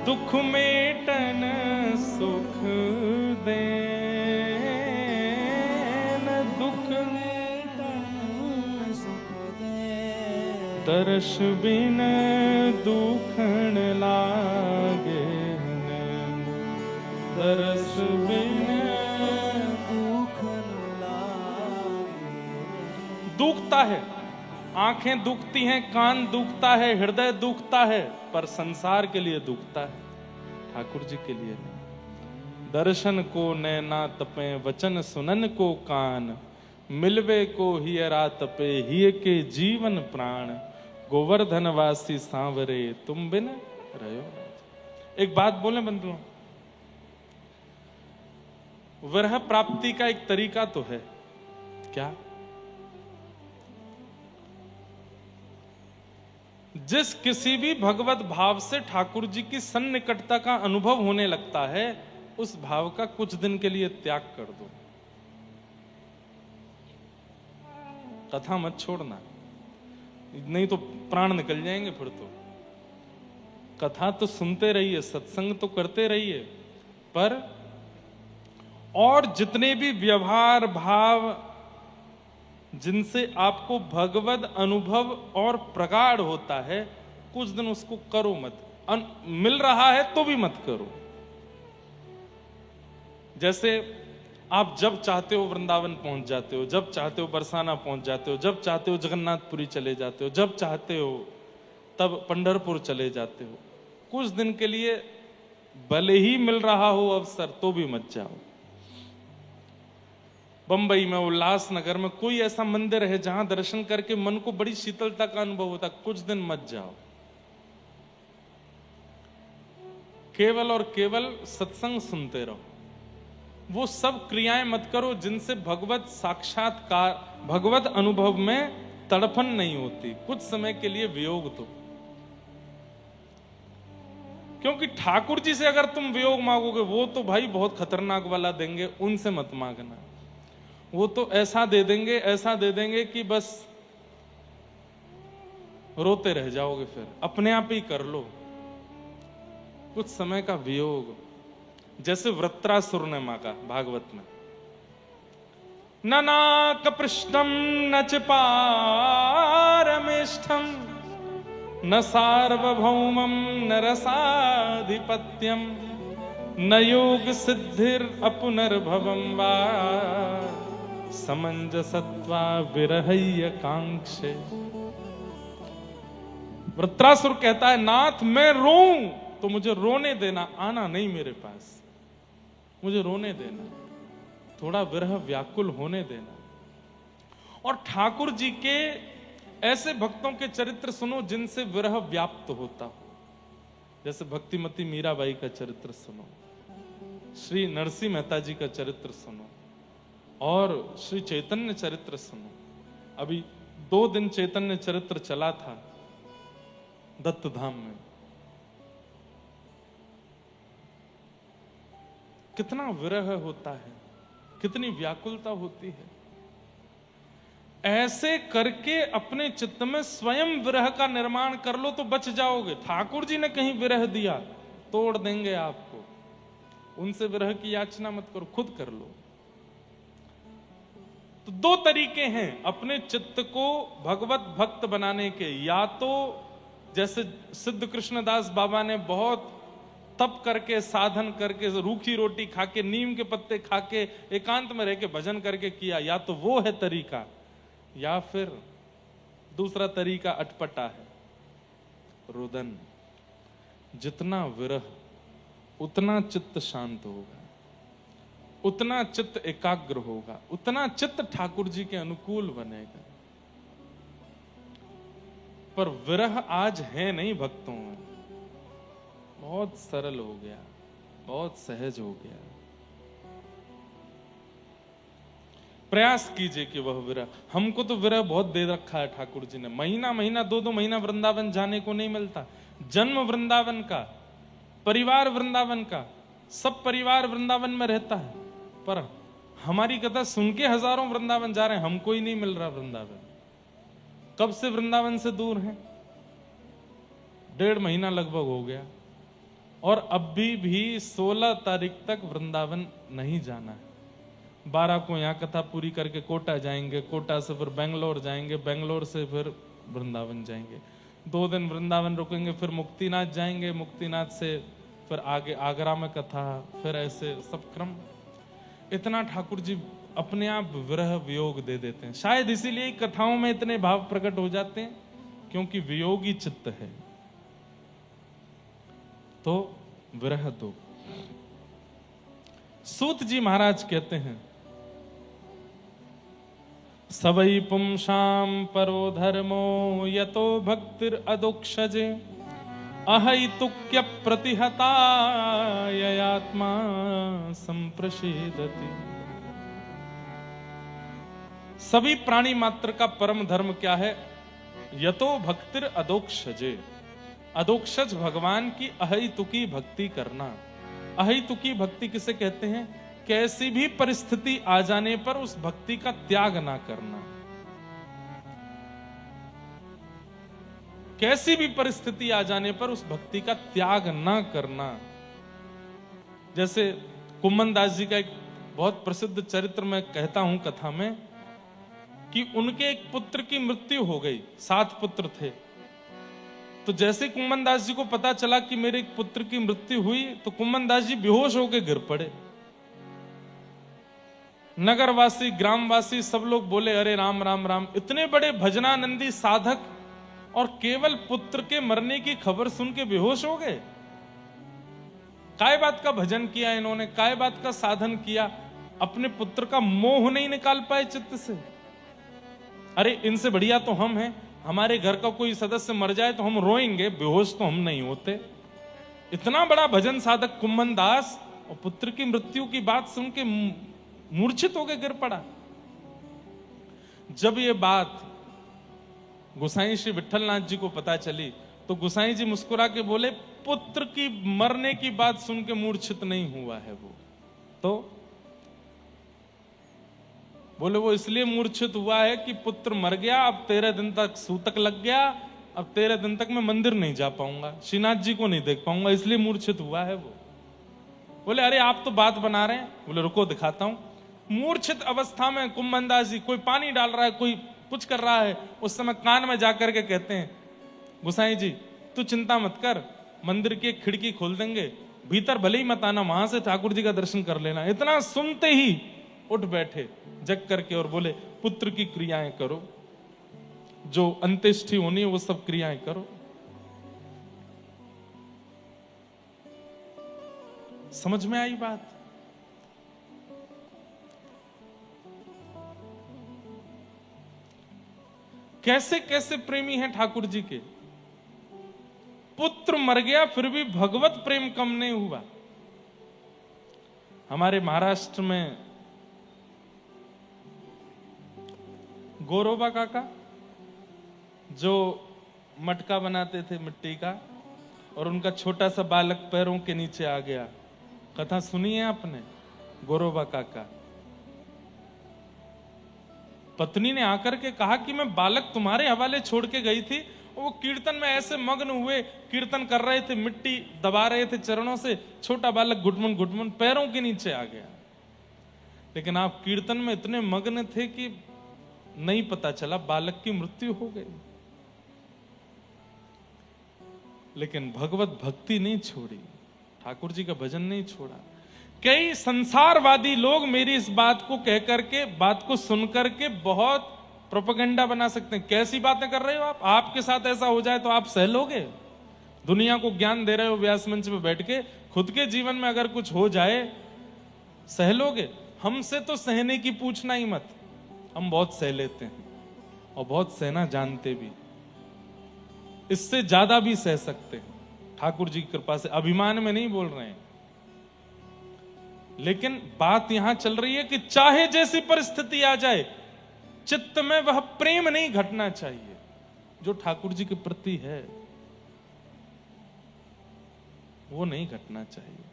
दुख मेटन सुख देन, दुख दर्श बिन दुखन लागे, दर्श बिन दुखन लागे। दुखता है, आंखें दुखती हैं, कान दुखता है, हृदय दुखता है, पर संसार के लिए दुखता है, ठाकुर जी के लिए नहीं। दर्शन को नैना तपे, वचन सुनन को कान, मिलवे को हियरा तपे, हिय के जीवन प्राण, गोवर्धन वासी सांवरे तुम बिन रहो। एक बात बोले बंधुओं, विरह प्राप्ति का एक तरीका तो है, क्या? जिस किसी भी भगवत भाव से ठाकुर जी की सन्निकटता का अनुभव होने लगता है, उस भाव का कुछ दिन के लिए त्याग कर दो। कथा मत छोड़ना, नहीं तो प्राण निकल जाएंगे फिर तो। कथा तो सुनते रहिए, सत्संग तो करते रहिए, पर और जितने भी व्यवहार भाव जिनसे आपको भगवद अनुभव और प्रगाढ़ होता है, कुछ दिन उसको करो मत। मिल रहा है तो भी मत करो। जैसे आप जब चाहते हो वृंदावन पहुंच जाते हो, जब चाहते हो बरसाना पहुंच जाते हो, जब चाहते हो जगन्नाथपुरी चले जाते हो, जब चाहते हो तब पंढरपुर चले जाते हो। कुछ दिन के लिए भले ही मिल रहा हो अवसर तो भी मत जाओ। बंबई में, उल्लासनगर में कोई ऐसा मंदिर है जहां दर्शन करके मन को बड़ी शीतलता का अनुभव होता, कुछ दिन मत जाओ। केवल और केवल सत्संग सुनते रहो। वो सब क्रियाएं मत करो जिनसे भगवत साक्षात्कार, भगवत अनुभव में तड़पन नहीं होती। कुछ समय के लिए वियोग दो, क्योंकि ठाकुर जी से अगर तुम वियोग मांगोगे, वो तो भाई बहुत खतरनाक वाला देंगे, उनसे मत मांगना। वो तो ऐसा दे देंगे, ऐसा दे देंगे कि बस रोते रह जाओगे। फिर अपने आप ही कर लो कुछ समय का वियोग। जैसे वृत्रासुर ने मांगा भागवत में, न नाक पृष्ठम न च पारमेष्ठम, न सार्वभौमम न रसाधिपत्यम, न योग सिद्धिर अपुनर्भवम वा समंजसत्वा विरहय्य कांक्षे। वृत्रासुर कहता है, नाथ मैं रोऊं तो मुझे रोने देना, आना नहीं मेरे पास, मुझे रोने देना, थोड़ा विरह व्याकुल होने देना। और ठाकुर जी के ऐसे भक्तों के चरित्र सुनो जिनसे विरह व्याप्त होता हो। जैसे भक्तिमती मीराबाई का चरित्र सुनो, श्री नरसिंह मेहता जी का चरित्र सुनो, और श्री चैतन्य चरित्र सुनो। अभी 2 दिन चैतन्य चरित्र चला था दत्त धाम में। कितना विरह होता है, कितनी व्याकुलता होती है। ऐसे करके अपने चित्त में स्वयं विरह का निर्माण कर लो तो बच जाओगे। ठाकुर जी ने कहीं विरह दिया, तोड़ देंगे आपको। उनसे विरह की याचना मत करो, खुद कर लो। तो 2 तरीके हैं अपने चित्त को भगवत भक्त बनाने के। या तो जैसे सिद्ध कृष्णदास बाबा ने बहुत तप करके, साधन करके, रूखी रोटी खा के, नीम के पत्ते खा के, एकांत में रह के भजन करके किया, या तो वो है तरीका। या फिर दूसरा तरीका अटपटा है, रुदन। जितना विरह उतना चित्त शांत होगा। उतना चित्त एकाग्र होगा, उतना चित्त ठाकुर जी के अनुकूल बनेगा। पर विरह आज है नहीं भक्तों में, बहुत सरल हो गया, बहुत सहज हो गया। प्रयास कीजिए कि वह विरह, हमको तो विरह बहुत दे रखा है ठाकुर जी ने, महीना महीना 2-2 महीना वृंदावन जाने को नहीं मिलता। जन्म वृंदावन का, परिवार वृंदावन का, सब परिवार वृंदावन में रहता है, पर हमारी कथा सुन के हजारों वृंदावन जा रहे हैं, हमको ही नहीं मिल रहा वृंदावन। कब से वृंदावन से दूर हैं? 1.5 महीना लगभग हो गया, और अभी भी 16 तारीख तक वृंदावन नहीं जाना है। 12 को यहाँ कथा पूरी करके कोटा जाएंगे, कोटा से फिर बेंगलोर जाएंगे, बेंगलोर से फिर वृंदावन जाएंगे, 2 दिन वृंदावन रुकेंगे, फिर मुक्तिनाथ जाएंगे, मुक्तिनाथ से फिर आगे आगरा में कथा, फिर ऐसे सब क्रम। इतना ठाकुर जी अपने आप विरह वियोग दे देते हैं। शायद इसीलिए कथाओं में इतने भाव प्रकट हो जाते हैं, क्योंकि वियोगी चित्त है, तो विरह दो। सूत जी महाराज कहते हैं, सवै पुंसाम परो धर्मो यतो भक्तिर अदोक्षजे अहैतुक्य प्रतिहता ययात्मा संप्रषेदति। सभी प्राणी मात्र का परम धर्म क्या है? यतो भक्तिर अदोक्षजे, अदोक्षज भगवान की अहैतुकी भक्ति करना। अहैतुकी भक्ति किसे कहते हैं? कैसी भी परिस्थिति आ जाने पर उस भक्ति का त्याग ना करना। कैसी भी परिस्थिति आ जाने पर उस भक्ति का त्याग ना करना। जैसे कुम्मन दास जी का एक बहुत प्रसिद्ध चरित्र मैं कहता हूं कथा में, कि उनके एक पुत्र की मृत्यु हो गई, 7 पुत्र थे। तो जैसे कुम्मन दास जी को पता चला कि मेरे एक पुत्र की मृत्यु हुई, तो कुम्मन दास जी बेहोश होकर गिर पड़े। नगरवासी, ग्रामवासी सब लोग बोले, अरे राम राम राम, इतने बड़े भजनानंदी साधक और केवल पुत्र के मरने की खबर सुन के बेहोश हो गए। काय बात का भजन किया इन्होंने, काय बात का साधन किया, अपने पुत्र का मोह नहीं निकाल पाए चित्त से। अरे इनसे बढ़िया तो हम हैं, हमारे घर का कोई सदस्य मर जाए तो हम रोएंगे, बेहोश तो हम नहीं होते। इतना बड़ा भजन साधक कुम्मन दास, और पुत्र की मृत्यु की बात सुन के मूर्छित होकर गिर पड़ा। जब ये बात गोसाई श्री विठलनाथ जी को पता चली, तो गोसाई जी मुस्कुरा के बोले, पुत्र की मरने की बात सुन के मूर्छित नहीं हुआ है वो, तो बोले वो इसलिए मूर्छित हुआ है कि पुत्र मर गया, अब 13 दिन तक सूतक लग गया, अब 13 दिन तक मैं मंदिर नहीं जा पाऊंगा, श्रीनाथ जी को नहीं देख पाऊंगा, इसलिए मूर्छित हुआ है वो। बोले अरे आप तो बात बना रहे हैं। बोले रुको दिखाता हूं। मूर्छित अवस्था में कुम्मन दास जी, कोई पानी डाल रहा है, कोई कुछ कर रहा है, उस समय कान में जाकर के कहते हैं, गोसाई जी तू चिंता मत कर, मंदिर की एक खिड़की खोल देंगे, भीतर भले ही मत आना, वहां से ठाकुर जी का दर्शन कर लेना। इतना सुनते ही उठ बैठे जग करके और बोले, पुत्र की क्रियाएं करो, जो अंत्येष्टि होनी है वो सब क्रियाएं करो। समझ में आई बात? कैसे कैसे प्रेमी हैं ठाकुर जी के। पुत्र मर गया फिर भी भगवत प्रेम कम नहीं हुआ। हमारे महाराष्ट्र में गोरोबा काका जो मटका बनाते थे मिट्टी का, और उनका छोटा सा बालक पैरों के नीचे आ गया। कथा सुनी है आपने? गोरोबा काका, पत्नी ने आकर के कहा कि मैं बालक तुम्हारे हवाले छोड़ के गई थी, वो कीर्तन में ऐसे मग्न हुए, कीर्तन कर रहे थे, मिट्टी दबा रहे थे चरणों से, छोटा बालक घुटमुन घुटमुन पैरों के नीचे आ गया। लेकिन आप कीर्तन में इतने मग्न थे कि नहीं पता चला, बालक की मृत्यु हो गई। लेकिन भगवत भक्ति नहीं छोड़ी, ठाकुर जी का भजन नहीं छोड़ा। कई संसारवादी लोग मेरी इस बात को कह करके, बात को सुन करके बहुत प्रोपेगेंडा बना सकते हैं। कैसी बातें कर रहे हो आप? आपके साथ ऐसा हो जाए तो आप सह लोगे? दुनिया को ज्ञान दे रहे हो व्यास मंच पे बैठ के, खुद के जीवन में अगर कुछ हो जाए, सह लोगे? हमसे तो सहने की पूछना ही मत, हम बहुत सह लेते हैं और बहुत सहना जानते भी, इससे ज्यादा भी सह सकते हैं ठाकुर जी की कृपा से। अभिमान में नहीं बोल रहे हैं, लेकिन बात यहां चल रही है कि चाहे जैसी परिस्थिति आ जाए, चित्त में वह प्रेम नहीं घटना चाहिए जो ठाकुर जी के प्रति है, वो नहीं घटना चाहिए।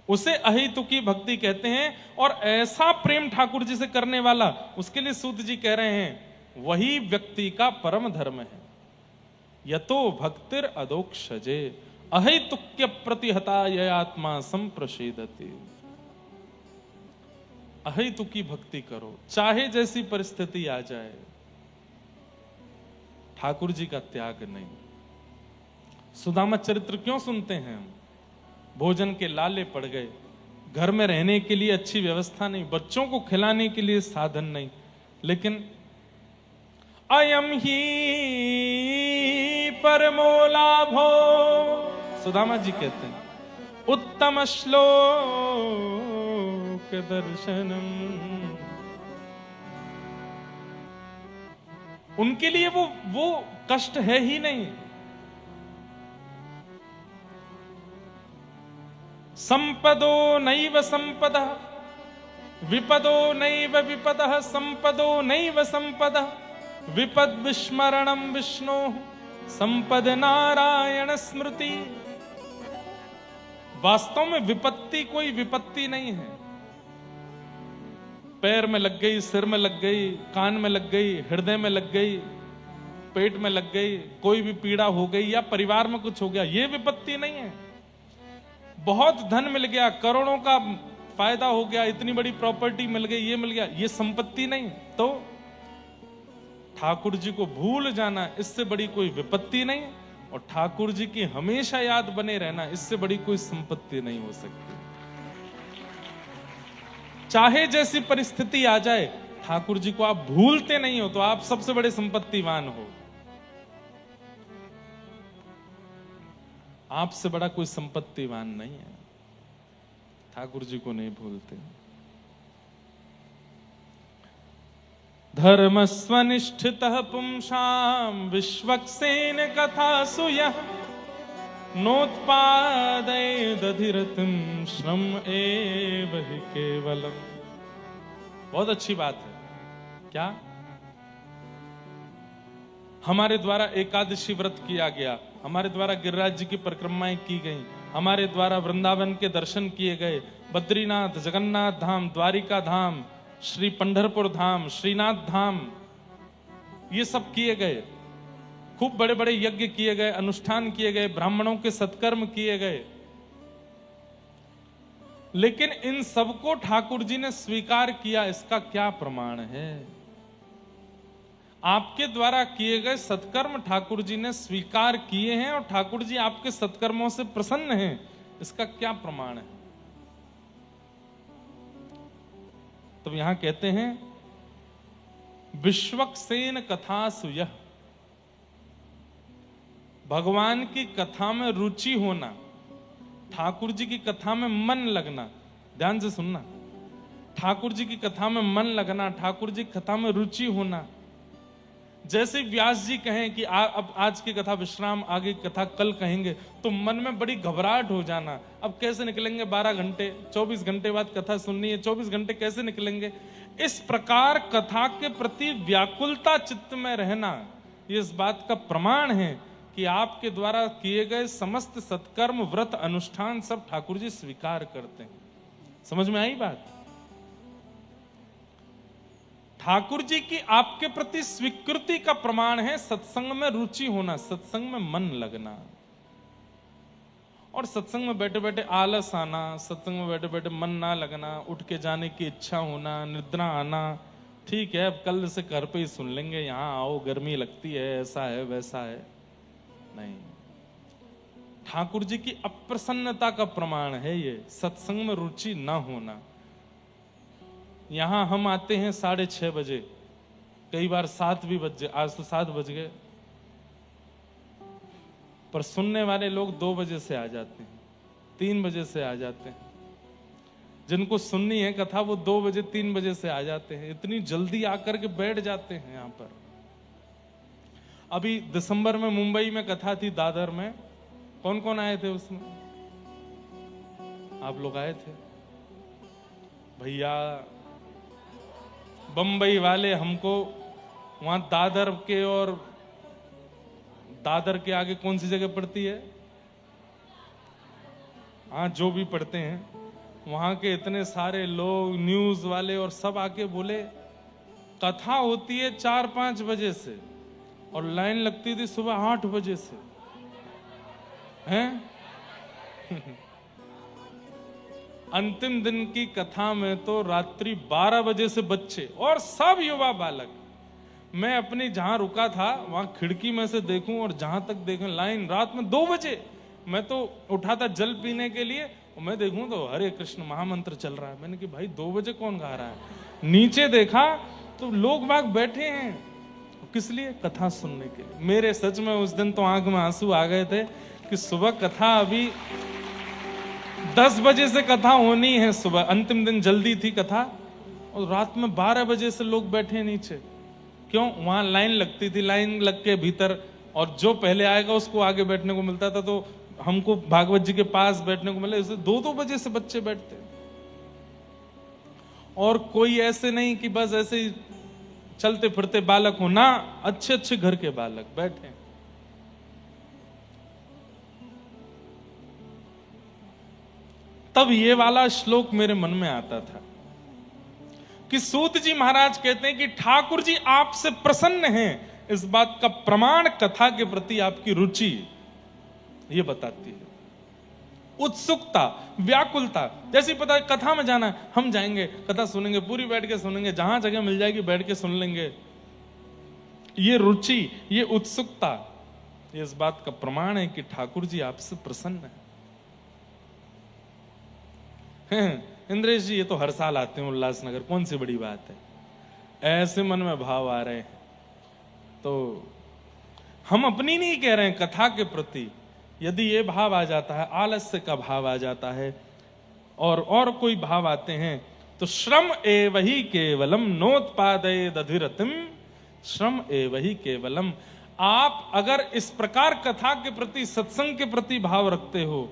उसे अहेतुकी भक्ति कहते हैं। और ऐसा प्रेम ठाकुर जी से करने वाला, उसके लिए सूत जी कह रहे हैं, वही व्यक्ति का परम धर्म है। यतो भक्तिर अदोक्षजे अहेतुक्य प्रतिहता ये आत्मा संप्रषेदते। अहेतुकी भक्ति करो, चाहे जैसी परिस्थिति आ जाए, ठाकुर जी का त्याग नहीं। सुदामा चरित्र क्यों सुनते हैं हम? भोजन के लाले पड़ गए, घर में रहने के लिए अच्छी व्यवस्था नहीं, बच्चों को खिलाने के लिए साधन नहीं, लेकिन अयम ही परमो लाभो, सुदामा जी कहते हैं, उत्तम श्लोक दर्शनम। उनके लिए वो कष्ट है ही नहीं। संपदो नैव संपदः विपदो नैव विपदः संपदो नैव संपदः विपद विस्मरणम विष्णु संपद नारायण स्मृति। वास्तव में विपत्ति कोई विपत्ति नहीं है। पैर में लग गई, सिर में लग गई, कान में लग गई, हृदय में लग गई, पेट में लग गई, कोई भी पीड़ा हो गई या परिवार में कुछ हो गया, ये विपत्ति नहीं है। बहुत धन मिल गया, करोड़ों का फायदा हो गया, इतनी बड़ी प्रॉपर्टी मिल गई, ये मिल गया, ये संपत्ति नहीं। तो ठाकुर जी को भूल जाना, इससे बड़ी कोई विपत्ति नहीं। और ठाकुर जी की हमेशा याद बने रहना, इससे बड़ी कोई संपत्ति नहीं हो सकती। चाहे जैसी परिस्थिति आ जाए, ठाकुर जी को आप भूलते नहीं हो तो आप सबसे बड़े संपत्तिवान हो। आपसे बड़ा कोई संपत्तिवान नहीं है। ठाकुर जी को नहीं भूलते। धर्म स्वनिष्ठितः पुंसाम विश्वक्सेन कथा सुयः नोत्पादय दधिरतिम श्रम एव हि केवलम। बहुत अच्छी बात है। क्या? हमारे द्वारा एकादशी व्रत किया गया, हमारे द्वारा गिरिराज जी की परिक्रमाएं की गई, हमारे द्वारा वृंदावन के दर्शन किए गए, बद्रीनाथ, जगन्नाथ धाम, द्वारिका धाम, श्री पंढरपुर धाम, श्रीनाथ धाम, ये सब किए गए। खूब बड़े बड़े यज्ञ किए गए, अनुष्ठान किए गए, ब्राह्मणों के सत्कर्म किए गए, लेकिन इन सबको ठाकुर जी ने स्वीकार किया, इसका क्या प्रमाण है? आपके द्वारा किए गए सत्कर्म ठाकुर जी ने स्वीकार किए हैं और ठाकुर जी आपके सत्कर्मों से प्रसन्न हैं, इसका क्या प्रमाण है? तो यहां कहते हैं विश्वक्सेन कथा सुयः, भगवान की कथा में रुचि होना, ठाकुर जी की कथा में मन लगना। ध्यान से सुनना, ठाकुर जी की कथा में मन लगना, ठाकुर जी की कथा में रुचि होना। जैसे व्यास जी कहें कि अब आज की कथा विश्राम, आगे की कथा कल कहेंगे, तो मन में बड़ी घबराहट हो जाना। अब कैसे निकलेंगे 12 घंटे, 24 घंटे बाद कथा सुननी है, 24 घंटे कैसे निकलेंगे? इस प्रकार कथा के प्रति व्याकुलता चित्त में रहना, ये इस बात का प्रमाण है कि आपके द्वारा किए गए समस्त सत्कर्म, व्रत, अनुष्ठान सब ठाकुर जी स्वीकार करते हैं। समझ में आई बात? ठाकुर जी की आपके प्रति स्वीकृति का प्रमाण है सत्संग में रुचि होना, सत्संग में मन लगना। और सत्संग में बैठे बैठे आलस आना, सत्संग में बैठे बैठे मन ना लगना, उठ के जाने की इच्छा होना, निद्रा आना, ठीक है अब कल से घर पे ही सुन लेंगे, यहाँ आओ गर्मी लगती है, ऐसा है वैसा है, नहीं। ठाकुर जी की अप्रसन्नता का प्रमाण है ये सत्संग में रुचि ना होना। यहां हम आते हैं 6:30 बजे, कई बार 7 भी बज गए, आज तो 7 बज गए, पर सुनने वाले लोग 2 बजे से आ जाते हैं, 3 बजे से आ जाते हैं। जिनको सुननी है कथा वो 2 बजे 3 बजे से आ जाते हैं, इतनी जल्दी आकर के बैठ जाते हैं यहां पर। अभी दिसंबर में मुंबई में कथा थी दादर में, कौन कौन आए थे उसमें? आप लोग आए थे भैया। बंबई वाले हमको वहां दादर के, और दादर के आगे कौन सी जगह पड़ती है, हाँ जो भी पढ़ते हैं, वहां के इतने सारे लोग न्यूज वाले और सब आके बोले कथा होती है 4-5 बजे से और लाइन लगती थी सुबह 8 बजे से, हैं? अंतिम दिन की कथा में तो रात्रि 12 बजे से बच्चे और सब युवा बालक, मैं अपनी जहां रुका था वहां खिड़की में से देखूं और जहां तक देखूं लाइन रात में 2 बजे। मैं तो उठा था जल पीने के लिए, और मैं देखूं तो हरे कृष्ण महामंत्र चल रहा है। मैंने कहा भाई 2 बजे कौन गा रहा है? नीचे देखा तो लोग बाग बैठे हैं, किस लिए? कथा सुनने के लिए। मेरे सच में उस दिन तो आंख में आंसू आ गए थे कि सुबह कथा, अभी 10 बजे से कथा होनी है सुबह, अंतिम दिन जल्दी थी कथा, और रात में 12 बजे से लोग बैठे नीचे। क्यों? वहां लाइन लगती थी, लाइन लग के भीतर, और जो पहले आएगा उसको आगे बैठने को मिलता था, तो हमको भागवत जी के पास बैठने को मिला। इसे 2-2 बजे से बच्चे बैठते, और कोई ऐसे नहीं कि बस ऐसे ही चलते फिरते बालक हो ना, अच्छे अच्छे घर के बालक बैठे। तब ये वाला श्लोक मेरे मन में आता था कि सूत जी महाराज कहते हैं कि ठाकुर जी आपसे प्रसन्न हैं, इस बात का प्रमाण कथा के प्रति आपकी रुचि ये बताती है। उत्सुकता, व्याकुलता, जैसे पता है कथा में जाना है, हम जाएंगे कथा सुनेंगे, पूरी बैठ के सुनेंगे, जहां जगह मिल जाएगी बैठ के सुन लेंगे। ये रुचि, ये उत्सुकता, ये इस बात का प्रमाण है कि ठाकुर जी आपसे प्रसन्न है। इंद्रेश जी ये तो हर साल आते हैं उल्लासनगर, कौन सी बड़ी बात है? ऐसे मन में भाव आ रहे हैं, तो हम अपनी नहीं कह रहे हैं, कथा के प्रति यदि ये भाव आ जाता है, आलस्य का भाव आ जाता है, और कोई भाव आते हैं, तो श्रम एवहि केवलम नोत्पादये दधिरतिम, श्रम एवहि केवलम। आप अगर इस प्रकार कथा के प्रति, सत्संग के प्रति भाव रखते हो,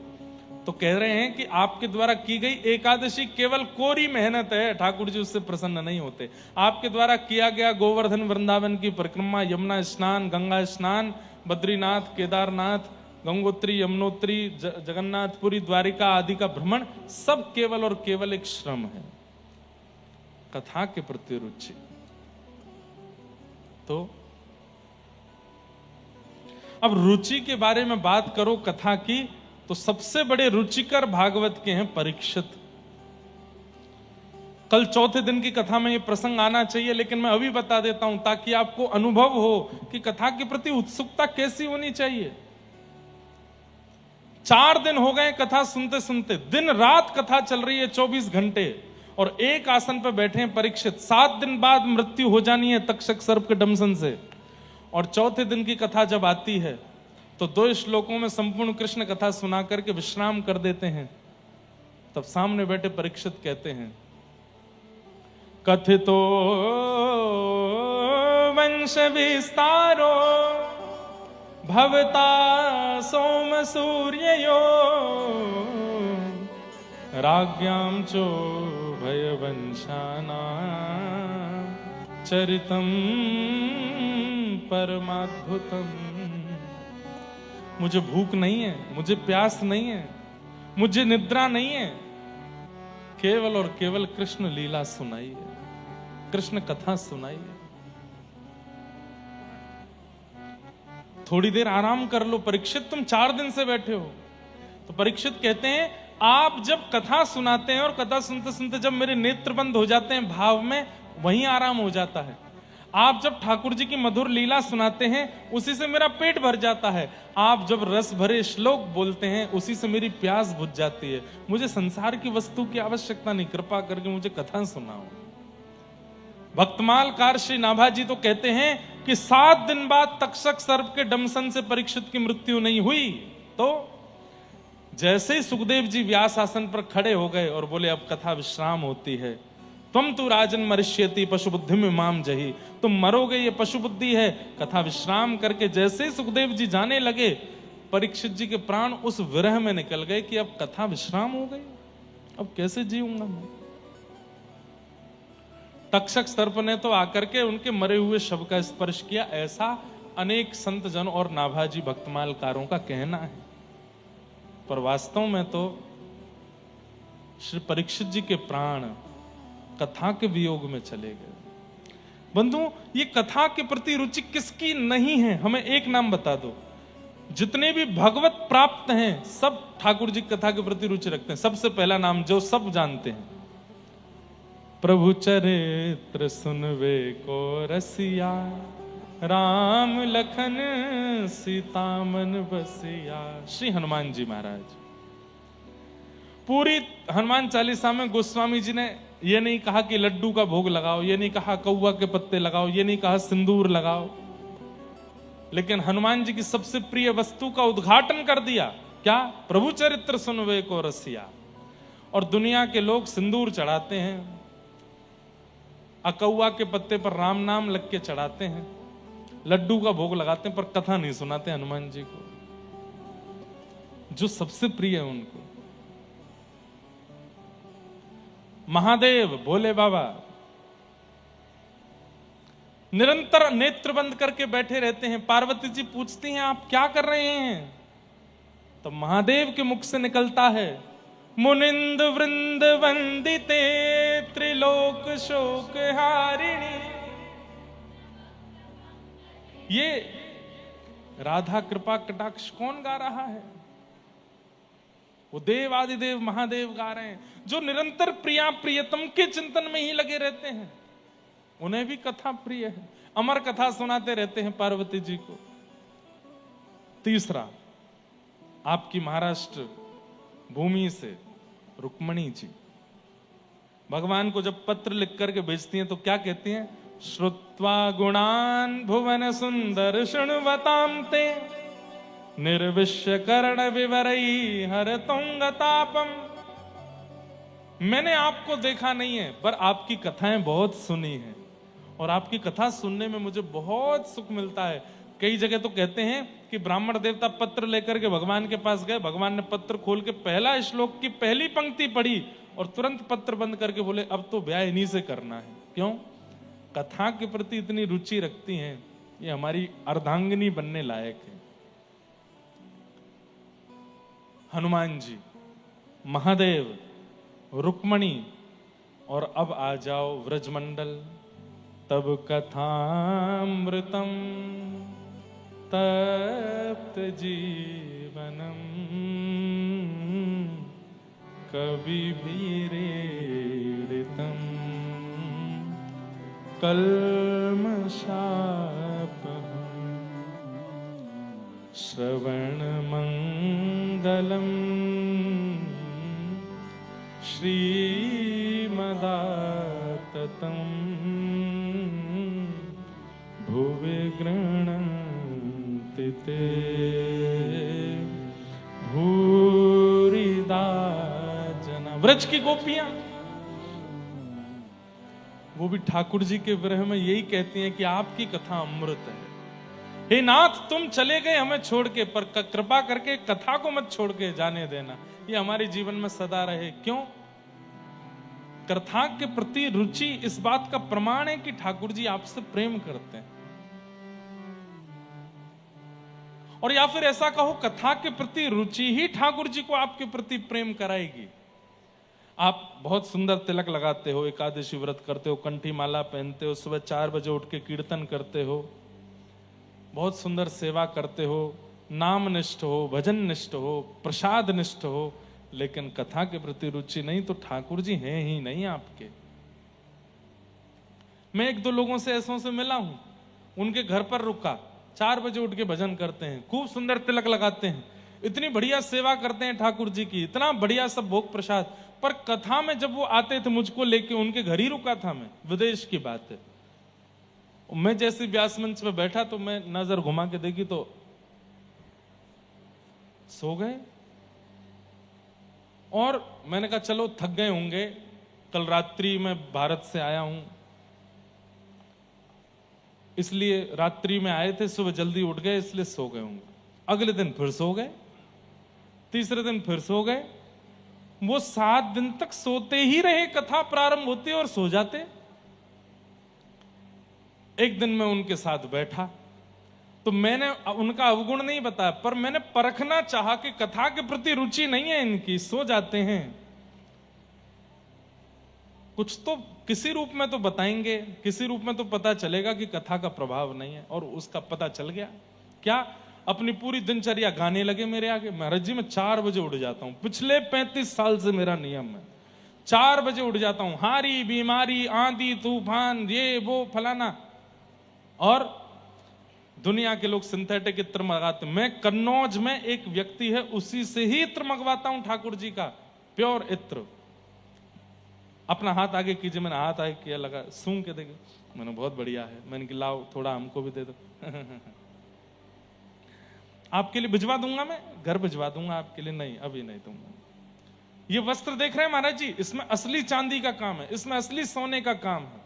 तो कह रहे हैं कि आपके द्वारा की गई एकादशी केवल कोरी मेहनत है, ठाकुर जी उससे प्रसन्न नहीं होते। आपके द्वारा किया गया गोवर्धन वृंदावन की परिक्रमा, यमुना स्नान, गंगा स्नान, बद्रीनाथ, केदारनाथ, गंगोत्री, यमुनोत्री, जगन्नाथपुरी, द्वारिका आदि का भ्रमण, सब केवल और केवल एक श्रम है। कथा के प्रति रुचि, तो अब रुचि के बारे में बात करो कथा की, तो सबसे बड़े रुचिकर भागवत के हैं परीक्षित। कल चौथे दिन की कथा में ये प्रसंग आना चाहिए, लेकिन मैं अभी बता देता हूं ताकि आपको अनुभव हो कि कथा के प्रति उत्सुकता कैसी होनी चाहिए। 4 दिन हो गए कथा सुनते सुनते, दिन रात कथा चल रही है 24 घंटे, और एक आसन पर बैठे हैं परीक्षित। 7 दिन बाद मृत्यु हो जानी है तक्षक सर्प के डंसन से, और चौथे दिन की कथा जब आती है तो 2 श्लोकों में संपूर्ण कृष्ण कथा सुना करके विश्राम कर देते हैं। तब सामने बैठे परीक्षित कहते हैं, कथितो वंश विस्तारो भवता सोम सूर्ययो राज्ञां चो भयवंशाना चरितम परमाद्भुतम। मुझे भूख नहीं है, मुझे प्यास नहीं है, मुझे निद्रा नहीं है, केवल और केवल कृष्ण लीला सुनाई है, कृष्ण कथा सुनाई है। थोड़ी देर आराम कर लो परीक्षित, तुम 4 दिन से बैठे हो। तो परीक्षित कहते हैं, आप जब कथा सुनाते हैं और कथा सुनते सुनते जब मेरे नेत्र बंद हो जाते हैं भाव में, वहीं आराम हो जाता है। आप जब ठाकुर जी की मधुर लीला सुनाते हैं, उसी से मेरा पेट भर जाता है। आप जब रस भरे श्लोक बोलते हैं, उसी से मेरी प्यास बुझ जाती है। मुझे संसार की वस्तु की आवश्यकता नहीं, कृपा करके मुझे कथा सुनाओ। भक्तमालकार श्री नाभा जी तो कहते हैं कि 7 दिन बाद तक्षक सर्प के डंसन से परीक्षित की मृत्यु नहीं हुई, तो जैसे ही सुखदेव जी व्यास आसन पर खड़े हो गए और बोले अब कथा विश्राम होती है। तुम तो राजन मरिष्यति पशु बुद्धि में माम जही, तुम मरोगे ये पशु बुद्धि है। कथा विश्राम करके जैसे ही सुखदेव जी जाने लगे, परीक्षित जी के प्राण उस विरह में निकल गए कि अब कथा विश्राम हो गई, अब कैसे जीऊंगा मैं। तक्षक सर्प ने तो आकर के उनके मरे हुए शव का स्पर्श किया, ऐसा अनेक संत जन और नाभाजी भक्तमालकारों का कहना है। पर वास्तव में तो श्री परीक्षित जी के प्राण कथा के वियोग में चले गए। बंधु, ये कथा के प्रति रुचि किसकी नहीं है, हमें एक नाम बता दो। जितने भी भगवत प्राप्त हैं सब ठाकुर जी कथा के प्रति रुचि रखते हैं। सबसे पहला नाम जो सब जानते हैं, प्रभु चरित्र सुनवे को रसिया, राम लखन सीता मन बसिया, श्री हनुमान जी महाराज। पूरी हनुमान चालीसा में गोस्वामी जी ने ये नहीं कहा कि लड्डू का भोग लगाओ, ये नहीं कहा कौवा के पत्ते लगाओ, ये नहीं कहा सिंदूर लगाओ, लेकिन हनुमान जी की सबसे प्रिय वस्तु का उद्घाटन कर दिया। क्या? प्रभु चरित्र सुनवे को रसिया। और दुनिया के लोग सिंदूर चढ़ाते हैं, अकौवा के पत्ते पर राम नाम लग के चढ़ाते हैं, लड्डू का भोग लगाते हैं, पर कथा नहीं सुनाते हनुमान जी को, जो सबसे प्रिय है उनको। महादेव भोले बाबा निरंतर नेत्र बंद करके बैठे रहते हैं। पार्वती जी पूछती हैं आप क्या कर रहे हैं? तो महादेव के मुख से निकलता है, मुनिंद वृंद वंदिते त्रिलोक शोक हारिणी। ये राधा कृपा कटाक्ष कौन गा रहा है? वो देव आदिदेव महादेव गा रहे हैं, जो निरंतर प्रिया प्रियतम के चिंतन में ही लगे रहते हैं। उन्हें भी कथा प्रिय है, अमर कथा सुनाते रहते हैं पार्वती जी को। तीसरा, आपकी महाराष्ट्र भूमि से रुक्मणी जी भगवान को जब पत्र लिख करके भेजती हैं तो क्या कहती हैं? श्रुत्वा गुणान भुवन सुंदर शृण्वतां ते, निर्विश्य कर्ण विवरई हर तुंगतापम। मैंने आपको देखा नहीं है, पर आपकी कथाएं बहुत सुनी हैं, और आपकी कथा सुनने में मुझे बहुत सुख मिलता है। कई जगह तो कहते हैं कि ब्राह्मण देवता पत्र लेकर के भगवान के पास गए, भगवान ने पत्र खोल के पहला श्लोक की पहली पंक्ति पढ़ी और तुरंत पत्र बंद करके बोले अब तो ब्याह इन्हीं से करना है। क्यों? कथा के प्रति इतनी रुचि रखती हैं, ये हमारी अर्धांगिनी बनने लायक है। हनुमान जी, महादेव, रुक्मणी, और अब आ जाओ व्रजमंडल। तब कथामृतम तप्त जीवनम, कवि भीरेड़ितम कल्मषापहम्, श्रवण मंगलम श्रीमदाततं भुवि गृह्णन्ति ते भूरिदा जना। व्रज की गोपियां वो भी ठाकुर जी के विरह में यही कहती हैं कि आपकी कथा अमृत है। हे नाथ, तुम चले गए हमें छोड़ के, पर कृपा करके कथा को मत छोड़ के जाने देना, ये हमारे जीवन में सदा रहे। क्यों? कथा के प्रति रुचि इस बात का प्रमाण है कि ठाकुर जी आपसे प्रेम करते हैं। और या फिर ऐसा कहो, कथा के प्रति रुचि ही ठाकुर जी को आपके प्रति प्रेम कराएगी। आप बहुत सुंदर तिलक लगाते हो, एकादशी व्रत करते हो, कंठी माला पहनते हो, सुबह 4 बजे उठ के कीर्तन करते हो, बहुत सुंदर सेवा करते हो, नाम निष्ठ हो, भजन निष्ठ हो, प्रसाद निष्ठ हो, लेकिन कथा के प्रति रुचि नहीं, तो ठाकुर जी हैं ही नहीं आपके। मैं 1-2 लोगों से ऐसों से मिला हूं, उनके घर पर रुका, 4 बजे उठ के भजन करते हैं, खूब सुंदर तिलक लगाते हैं, इतनी बढ़िया सेवा करते हैं ठाकुर जी की, इतना बढ़िया सब भोग प्रसाद, पर कथा में जब वो आते थे मुझको लेके, उनके घर ही रुका था मैं, विदेश की बात है। मैं जैसे व्यास मंच पे बैठा तो मैं नजर घुमा के देखी तो सो गए। और मैंने कहा चलो थक गए होंगे, कल रात्रि में भारत से आया हूं, इसलिए रात्रि में आए थे, सुबह जल्दी उठ गए इसलिए सो गए होंगे। अगले दिन फिर सो गए, तीसरे दिन फिर सो गए। वो 7 दिन तक सोते ही रहे, कथा प्रारंभ होती और सो जाते। एक दिन मैं उनके साथ बैठा तो मैंने उनका अवगुण नहीं बताया, पर मैंने परखना चाहा कि कथा के प्रति रुचि नहीं है इनकी, सो जाते हैं, कुछ तो किसी रूप में तो बताएंगे, किसी रूप में तो पता चलेगा कि कथा का प्रभाव नहीं है। और उसका पता चल गया। क्या? अपनी पूरी दिनचर्या गाने लगे मेरे आगे। महाराज जी मैं 4 बजे उठ जाता हूं, पिछले 35 साल से मेरा नियम है, 4 बजे उठ जाता हूं, हारी बीमारी आंधी तूफान ये वो फलाना। और दुनिया के लोग सिंथेटिक इत्र मंगाते, मैं कन्नौज में एक व्यक्ति है उसी से ही इत्र मंगवाता हूं, ठाकुर जी का प्योर इत्र। अपना हाथ आगे कीजिए, मैंने हाथ आगे किया, लगा सूंघ के देखे, मैंने बहुत बढ़िया है, मैंने कहा लाओ थोड़ा हमको भी दे दो। आपके लिए भिजवा दूंगा, मैं घर भिजवा दूंगा आपके लिए। नहीं अभी नहीं दूंगा। ये वस्त्र देख रहे हैं महाराज जी, इसमें असली चांदी का काम है, इसमें असली सोने का काम है।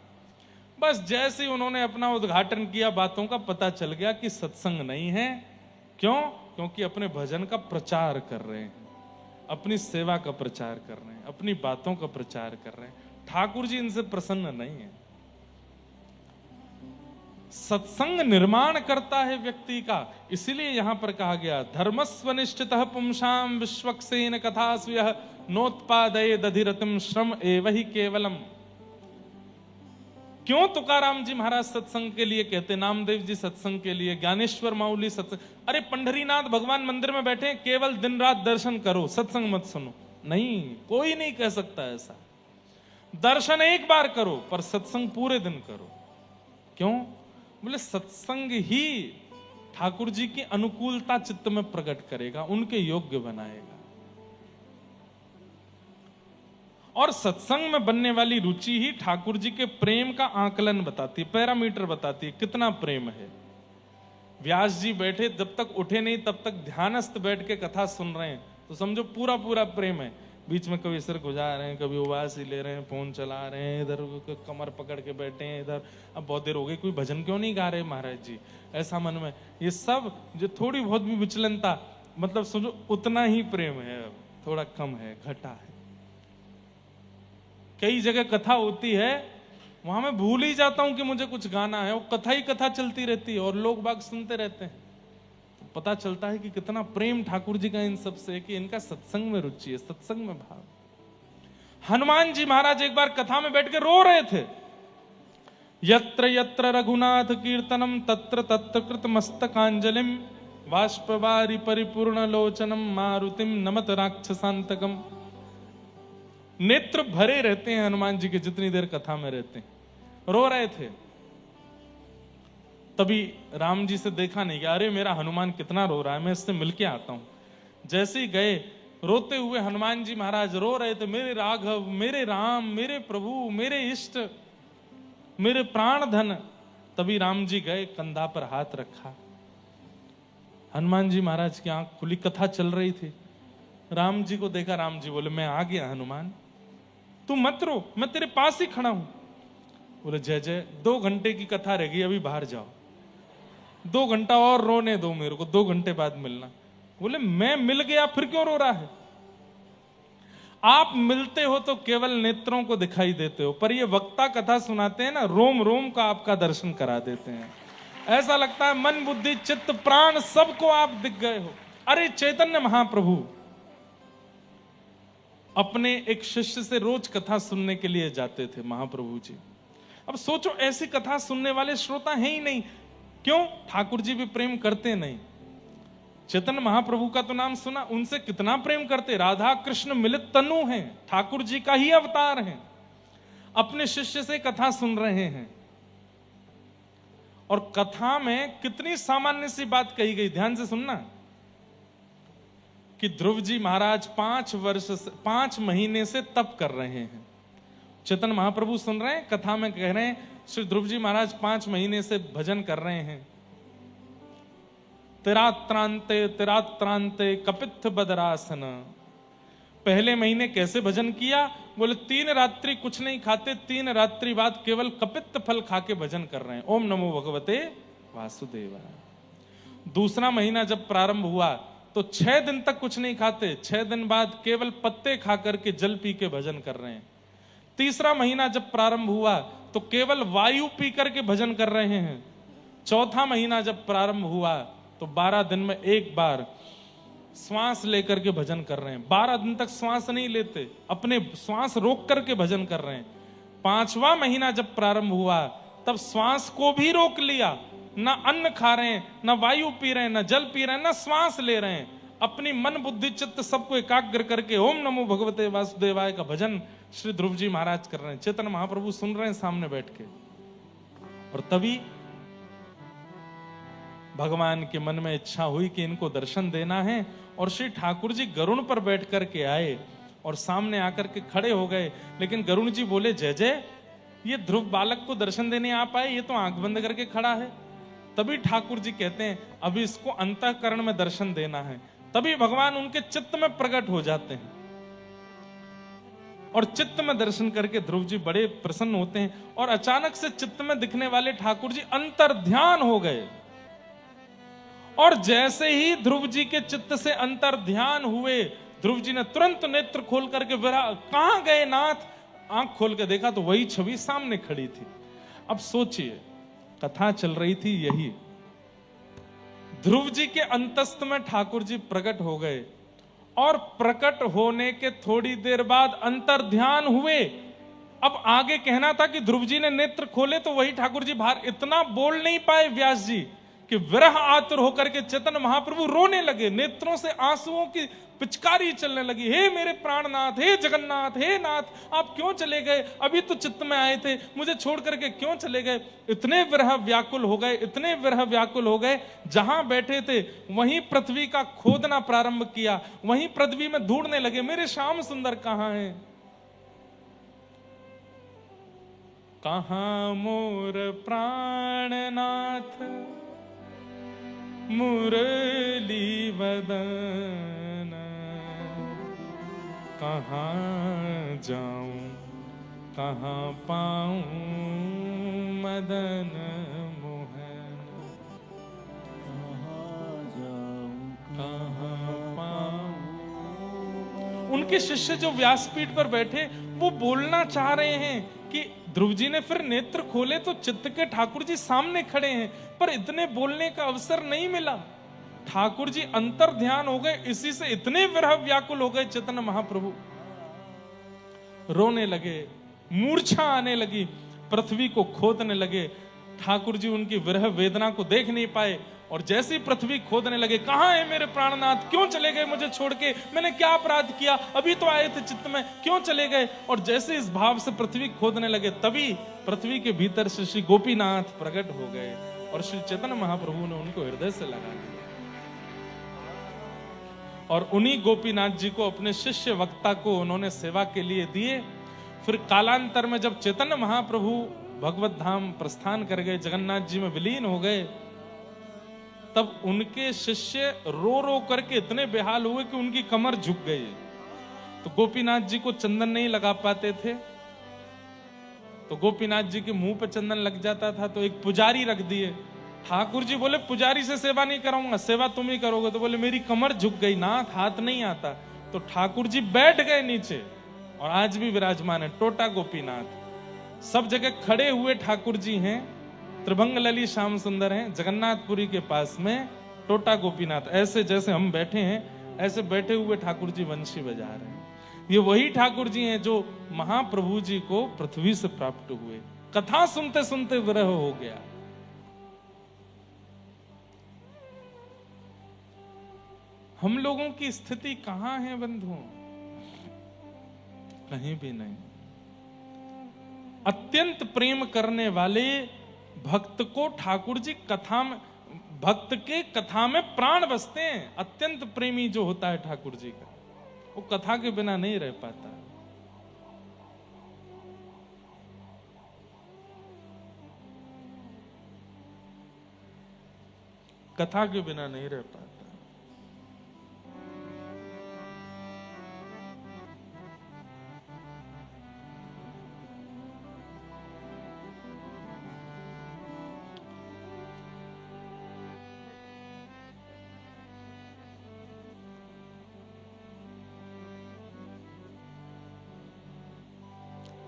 बस जैसे ही उन्होंने अपना उद्घाटन किया, बातों का पता चल गया कि सत्संग नहीं है। क्यों? क्योंकि अपने भजन का प्रचार कर रहे हैं, अपनी सेवा का प्रचार कर रहे हैं, अपनी बातों का प्रचार कर रहे हैं। ठाकुर जी इनसे प्रसन्न नहीं है। सत्संग निर्माण करता है व्यक्ति का, इसीलिए यहां पर कहा गया धर्मस्वनिष्ठितः पुंसाम विश्वक्सेन कथासु यः नोत्पादये दधिरतिम श्रम एव ही केवलम। क्यों तुकाराम जी महाराज सत्संग के लिए कहते, नामदेव जी सत्संग के लिए, ज्ञानेश्वर माउली सत्संग। अरे पंढरीनाथ भगवान मंदिर में बैठे, केवल दिन रात दर्शन करो, सत्संग मत सुनो। नहीं, कोई नहीं कह सकता ऐसा। दर्शन एक बार करो पर सत्संग पूरे दिन करो। क्यों? बोले सत्संग ही ठाकुर जी की अनुकूलता चित्त में प्रकट करेगा, उनके योग्य बनाएगा। और सत्संग में बनने वाली रुचि ही ठाकुर जी के प्रेम का आकलन बताती है, पैरामीटर बताती है, कितना प्रेम है। व्यास जी बैठे, जब तक उठे नहीं तब तक ध्यानस्थ बैठ के कथा सुन रहे हैं, तो समझो पूरा पूरा प्रेम है। बीच में कभी सिर गुजार रहे हैं, कभी उबास ही ले रहे हैं, फोन चला रहे हैं, इधर कमर पकड़ के बैठे हैं, इधर अब बहुत देर हो गई, कोई भजन क्यों नहीं गा रहे महाराज जी, ऐसा मन में। ये सब जो थोड़ी बहुत भी विचलनता, मतलब समझो उतना ही प्रेम है, अब थोड़ा कम है, घटा है। कई जगह कथा होती है, वहां मैं भूल ही जाता हूं कि मुझे कुछ गाना है, वो कथा ही कथा चलती रहती है और लोग बाग सुनते रहते हैं। तो पता चलता है कि कितना प्रेम ठाकुर जी का इन सब से, कि इनका सत्संग में रुचि है, सत्संग में भाव। हनुमान जी महाराज एक बार कथा में बैठ के रो रहे थे। यत्र यत्र रघुनाथ कीर्तनम तत्र तत्र कृत मस्तकांजलिम वाष्पवारि परिपूर्ण लोचनम मारुतिम नमत राक्षसांतकम। नेत्र भरे रहते हैं हनुमान जी के जितनी देर कथा में रहते हैं, रो रहे थे। तभी राम जी से देखा नहीं कि अरे मेरा हनुमान कितना रो रहा है, मैं इससे मिलके आता हूं। जैसे ही गए, रोते हुए हनुमान जी महाराज रो रहे थे, मेरे राघव, मेरे राम, मेरे प्रभु, मेरे इष्ट, मेरे प्राण धन। तभी राम जी गए, कंधा पर हाथ रखा, हनुमान जी महाराज की आंख खुली, कथा चल रही थी। राम जी को देखा, राम जी बोले मैं आ गया हनुमान, तू मत रो, मैं तेरे पास ही खड़ा हूं। बोले जय जय, 2 घंटे की कथा रह गई, अभी बाहर जाओ, 2 घंटा और रोने दो मेरे को, 2 घंटे बाद मिलना। बोले मैं मिल गया फिर क्यों रो रहा है? आप मिलते हो तो केवल नेत्रों को दिखाई देते हो, पर ये वक्ता कथा सुनाते हैं ना, रोम रोम का आपका दर्शन करा देते हैं। ऐसा लगता है मन बुद्धि चित्त प्राण सबको आप दिख गए हो। अरे चैतन्य महाप्रभु अपने एक शिष्य से रोज कथा सुनने के लिए जाते थे महाप्रभु जी। अब सोचो ऐसी कथा सुनने वाले श्रोता हैं ही नहीं। क्यों? ठाकुर जी भी प्रेम करते नहीं। चैतन्य महाप्रभु का तो नाम सुना, उनसे कितना प्रेम करते। राधा कृष्ण मिलित तनु हैं, ठाकुर जी का ही अवतार हैं, अपने शिष्य से कथा सुन रहे हैं। और कथा में कितनी सामान्य सी बात कही गई, ध्यान से सुनना, कि ध्रुव जी महाराज 5 महीने से तप कर रहे हैं। चैतन्य महाप्रभु सुन रहे हैं, कथा में कह रहे हैं श्री ध्रुव जी महाराज 5 महीने से भजन कर रहे हैं। तिरात्रांते तिरात्रांते कपित्थ बदरासन पहले महीने कैसे भजन किया? बोले 3 रात्रि कुछ नहीं खाते, 3 रात्रि बाद केवल कपित्त फल खा के भजन कर रहे हैं, ओम नमो भगवते वासुदेवाय। दूसरा महीना जब प्रारंभ हुआ तो 6 दिन तक कुछ नहीं खाते, 6 दिन बाद केवल पत्ते खा करके जल पी के भजन कर रहे हैं। तीसरा महीना जब प्रारंभ हुआ तो केवल वायु पी करके भजन कर रहे हैं। चौथा महीना जब प्रारंभ हुआ तो 12 दिन में एक बार श्वास लेकर के भजन कर रहे हैं। 12 दिन तक श्वास नहीं लेते, अपने श्वास रोक करके भजन कर रहे हैं। 5वां महीना जब प्रारंभ हुआ तब श्वास को भी रोक लिया, ना अन्न खा रहे हैं, ना वायु पी रहे हैं, ना जल पी रहे हैं, ना श्वास ले रहे हैं। अपनी मन बुद्धि चित्त सबको एकाग्र करके ओम नमो भगवते वासुदेवाय का भजन श्री ध्रुव जी महाराज कर रहे हैं। चेतन महाप्रभु सुन रहे हैं सामने बैठ के। और तभी भगवान के मन में इच्छा हुई कि इनको दर्शन देना है, और श्री ठाकुर जी गरुण पर बैठ करके आए और सामने आकर के खड़े हो गए। लेकिन गरुण जी बोले, जय जय, ये ध्रुव बालक को दर्शन देने आ पाए, ये तो आंख बंद करके खड़ा है। तभी ठाकुर जी कहते हैं, अभी इसको अंतःकरण में दर्शन देना है। तभी भगवान उनके चित्त में प्रकट हो जाते हैं और चित्त में दर्शन करके ध्रुव जी बड़े प्रसन्न होते हैं। और अचानक से चित्त में दिखने वाले ठाकुर जी अंतर ध्यान हो गए। और जैसे ही ध्रुव जी के चित्त से अंतर ध्यान हुए, ध्रुव जी ने तुरंत नेत्र खोल करके कहां गए नाथ, आंख खोल के देखा तो वही छवि सामने खड़ी थी। अब सोचिए, कथा चल रही थी यही, ध्रुव जी के अंतस्थ में ठाकुर जी प्रकट हो गए और प्रकट होने के थोड़ी देर बाद अंतर ध्यान हुए। अब आगे कहना था कि ध्रुव जी ने नेत्र खोले तो वही ठाकुर जी बाहर। इतना बोल नहीं पाए व्यास जी कि विरह आतुर होकर के चेतन महाप्रभु रोने लगे, नेत्रों से आंसुओं की पिचकारी चलने लगी। हे मेरे प्राणनाथ, हे जगन्नाथ, हे नाथ, आप क्यों चले गए? अभी तो चित्त में आए थे, मुझे छोड़ करके क्यों चले गए? इतने विरह व्याकुल हो गए, इतने विरह व्याकुल हो गए, जहां बैठे थे वहीं पृथ्वी का खोदना प्रारंभ किया, वहीं पृथ्वी में ढूंढने लगे, मेरे श्याम सुंदर कहां हैं? कहां मोर प्राणनाथ मुरली वदन, कहाँ जाऊं कहाँ पाऊं मदन मोहन, कहाँ पाऊं। उनके शिष्य जो व्यासपीठ पर बैठे वो बोलना चाह रहे हैं कि ध्रुव जी ने फिर नेत्र खोले तो चित्त के ठाकुर जी सामने खड़े हैं, पर इतने बोलने का अवसर नहीं मिला। ठाकुर जी अंतर ध्यान हो गए, इसी से इतने विरह व्याकुल हो गए चैतन्य महाप्रभु, रोने लगे, मूर्छा आने लगी, पृथ्वी को खोदने लगे। ठाकुर जी उनकी विरह वेदना को देख नहीं पाए और जैसे ही पृथ्वी खोदने लगे, कहां है मेरे प्राणनाथ, क्यों चले गए मुझे छोड़ के, मैंने क्या अपराध किया, अभी तो आए थे चित्त में, क्यों चले गए? और जैसे इस भाव से पृथ्वी खोदने लगे, तभी पृथ्वी के भीतर से श्री गोपीनाथ प्रकट हो गए और श्री चैतन्य महाप्रभु ने उनको हृदय से लगा लिया। और उन्हीं गोपीनाथ जी को अपने शिष्य वक्ता को उन्होंने सेवा के लिए दिए। फिर कालांतर में जब चैतन्य महाप्रभु भगवत धाम प्रस्थान कर गए, जगन्नाथ जी में विलीन हो गए, तब उनके शिष्य रो रो करके इतने बेहाल हुए कि उनकी कमर झुक गई। तो गोपीनाथ जी को चंदन नहीं लगा पाते थे, तो गोपीनाथ जी के मुंह पे चंदन लग जाता था, तो एक पुजारी रख दिए। ठाकुर जी बोले पुजारी से सेवा नहीं कराऊंगा, सेवा तुम ही करोगे। तो बोले मेरी कमर झुक गई नाथ, हाथ नहीं आता। तो ठाकुर जी बैठ गए नीचे और आज भी विराजमान है टोटा गोपीनाथ। सब जगह खड़े हुए ठाकुर जी हैं, त्रिभंग लली श्याम सुंदर हैं, जगन्नाथपुरी के पास में टोटा गोपीनाथ। ऐसे जैसे हम बैठे हैं, ऐसे बैठे हुए ठाकुर जी वंशी बजा रहे हैं। ये वही ठाकुर जी हैं जो महाप्रभु जी को पृथ्वी से प्राप्त हुए। कथा सुनते सुनते विरह हो गया। हम लोगों की स्थिति कहां है बंधुओं? कहीं भी नहीं। अत्यंत प्रेम करने वाले भक्त को ठाकुर जी कथा में, भक्त के कथा में प्राण बसते हैं। अत्यंत प्रेमी जो होता है ठाकुर जी का, वो कथा के बिना नहीं रह पाता। कथा के बिना नहीं रह पाता।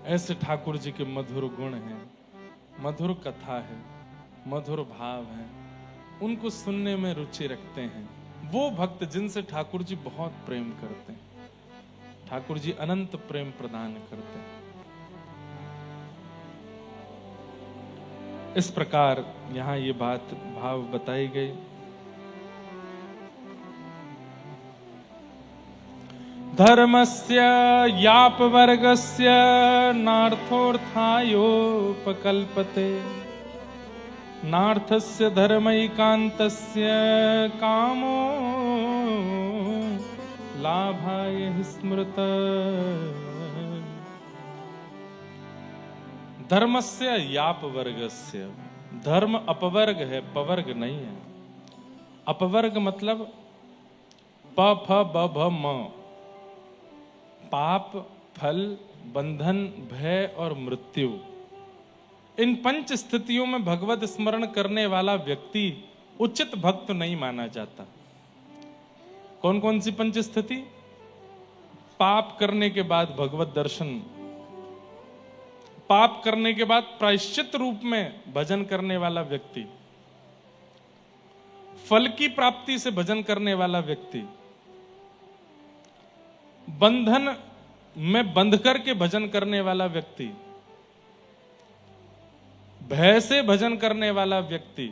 ऐसे ठाकुर जी के मधुर गुण हैं, मधुर कथा है, मधुर भाव है, उनको सुनने में रुचि रखते हैं। वो भक्त जिनसे ठाकुर जी बहुत प्रेम करते हैं, ठाकुर जी अनंत प्रेम प्रदान करते हैं। इस प्रकार यहां ये बात भाव बताई गई। धर्मस्य यापवर्गस्य नार्थोऽर्थायोपकल्पते, नार्थस्य धर्मैकान्तस्य कामो लाभाय स्मृत। धर्मस्य यापवर्गस्य, धर्म अपवर्ग है, पवर्ग नहीं है। अपवर्ग मतलब प फ ब भ म, पाप, फल, बंधन, भय और मृत्यु। इन 5 स्थितियों में भगवत स्मरण करने वाला व्यक्ति उचित भक्त नहीं माना जाता। कौन कौन सी 5 स्थिति? पाप करने के बाद भगवत दर्शन, पाप करने के बाद प्रायश्चित रूप में भजन करने वाला व्यक्ति, फल की प्राप्ति से भजन करने वाला व्यक्ति, बंधन में बंध करके भजन करने वाला व्यक्ति, भय से भजन करने वाला व्यक्ति,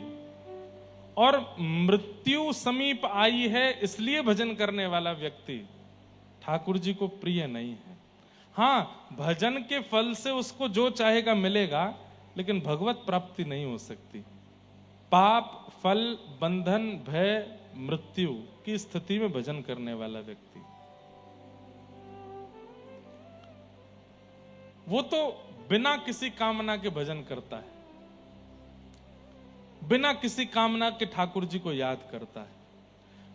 और मृत्यु समीप आई है इसलिए भजन करने वाला व्यक्ति ठाकुर जी को प्रिय नहीं है। हां, भजन के फल से उसको जो चाहेगा मिलेगा, लेकिन भगवत प्राप्ति नहीं हो सकती। पाप, फल, बंधन, भय, मृत्यु की स्थिति में भजन करने वाला व्यक्ति, वो तो बिना किसी कामना के भजन करता है, बिना किसी कामना के ठाकुर जी को याद करता है,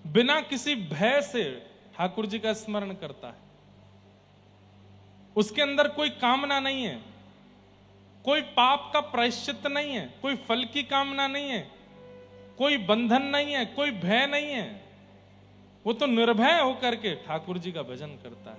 बिना किसी भय से ठाकुर जी का स्मरण करता है। उसके अंदर कोई कामना नहीं है, कोई पाप का प्रायश्चित नहीं है, कोई फल की कामना नहीं है, कोई बंधन नहीं है, कोई भय नहीं है। वो तो निर्भय होकर के ठाकुर जी का भजन करता है।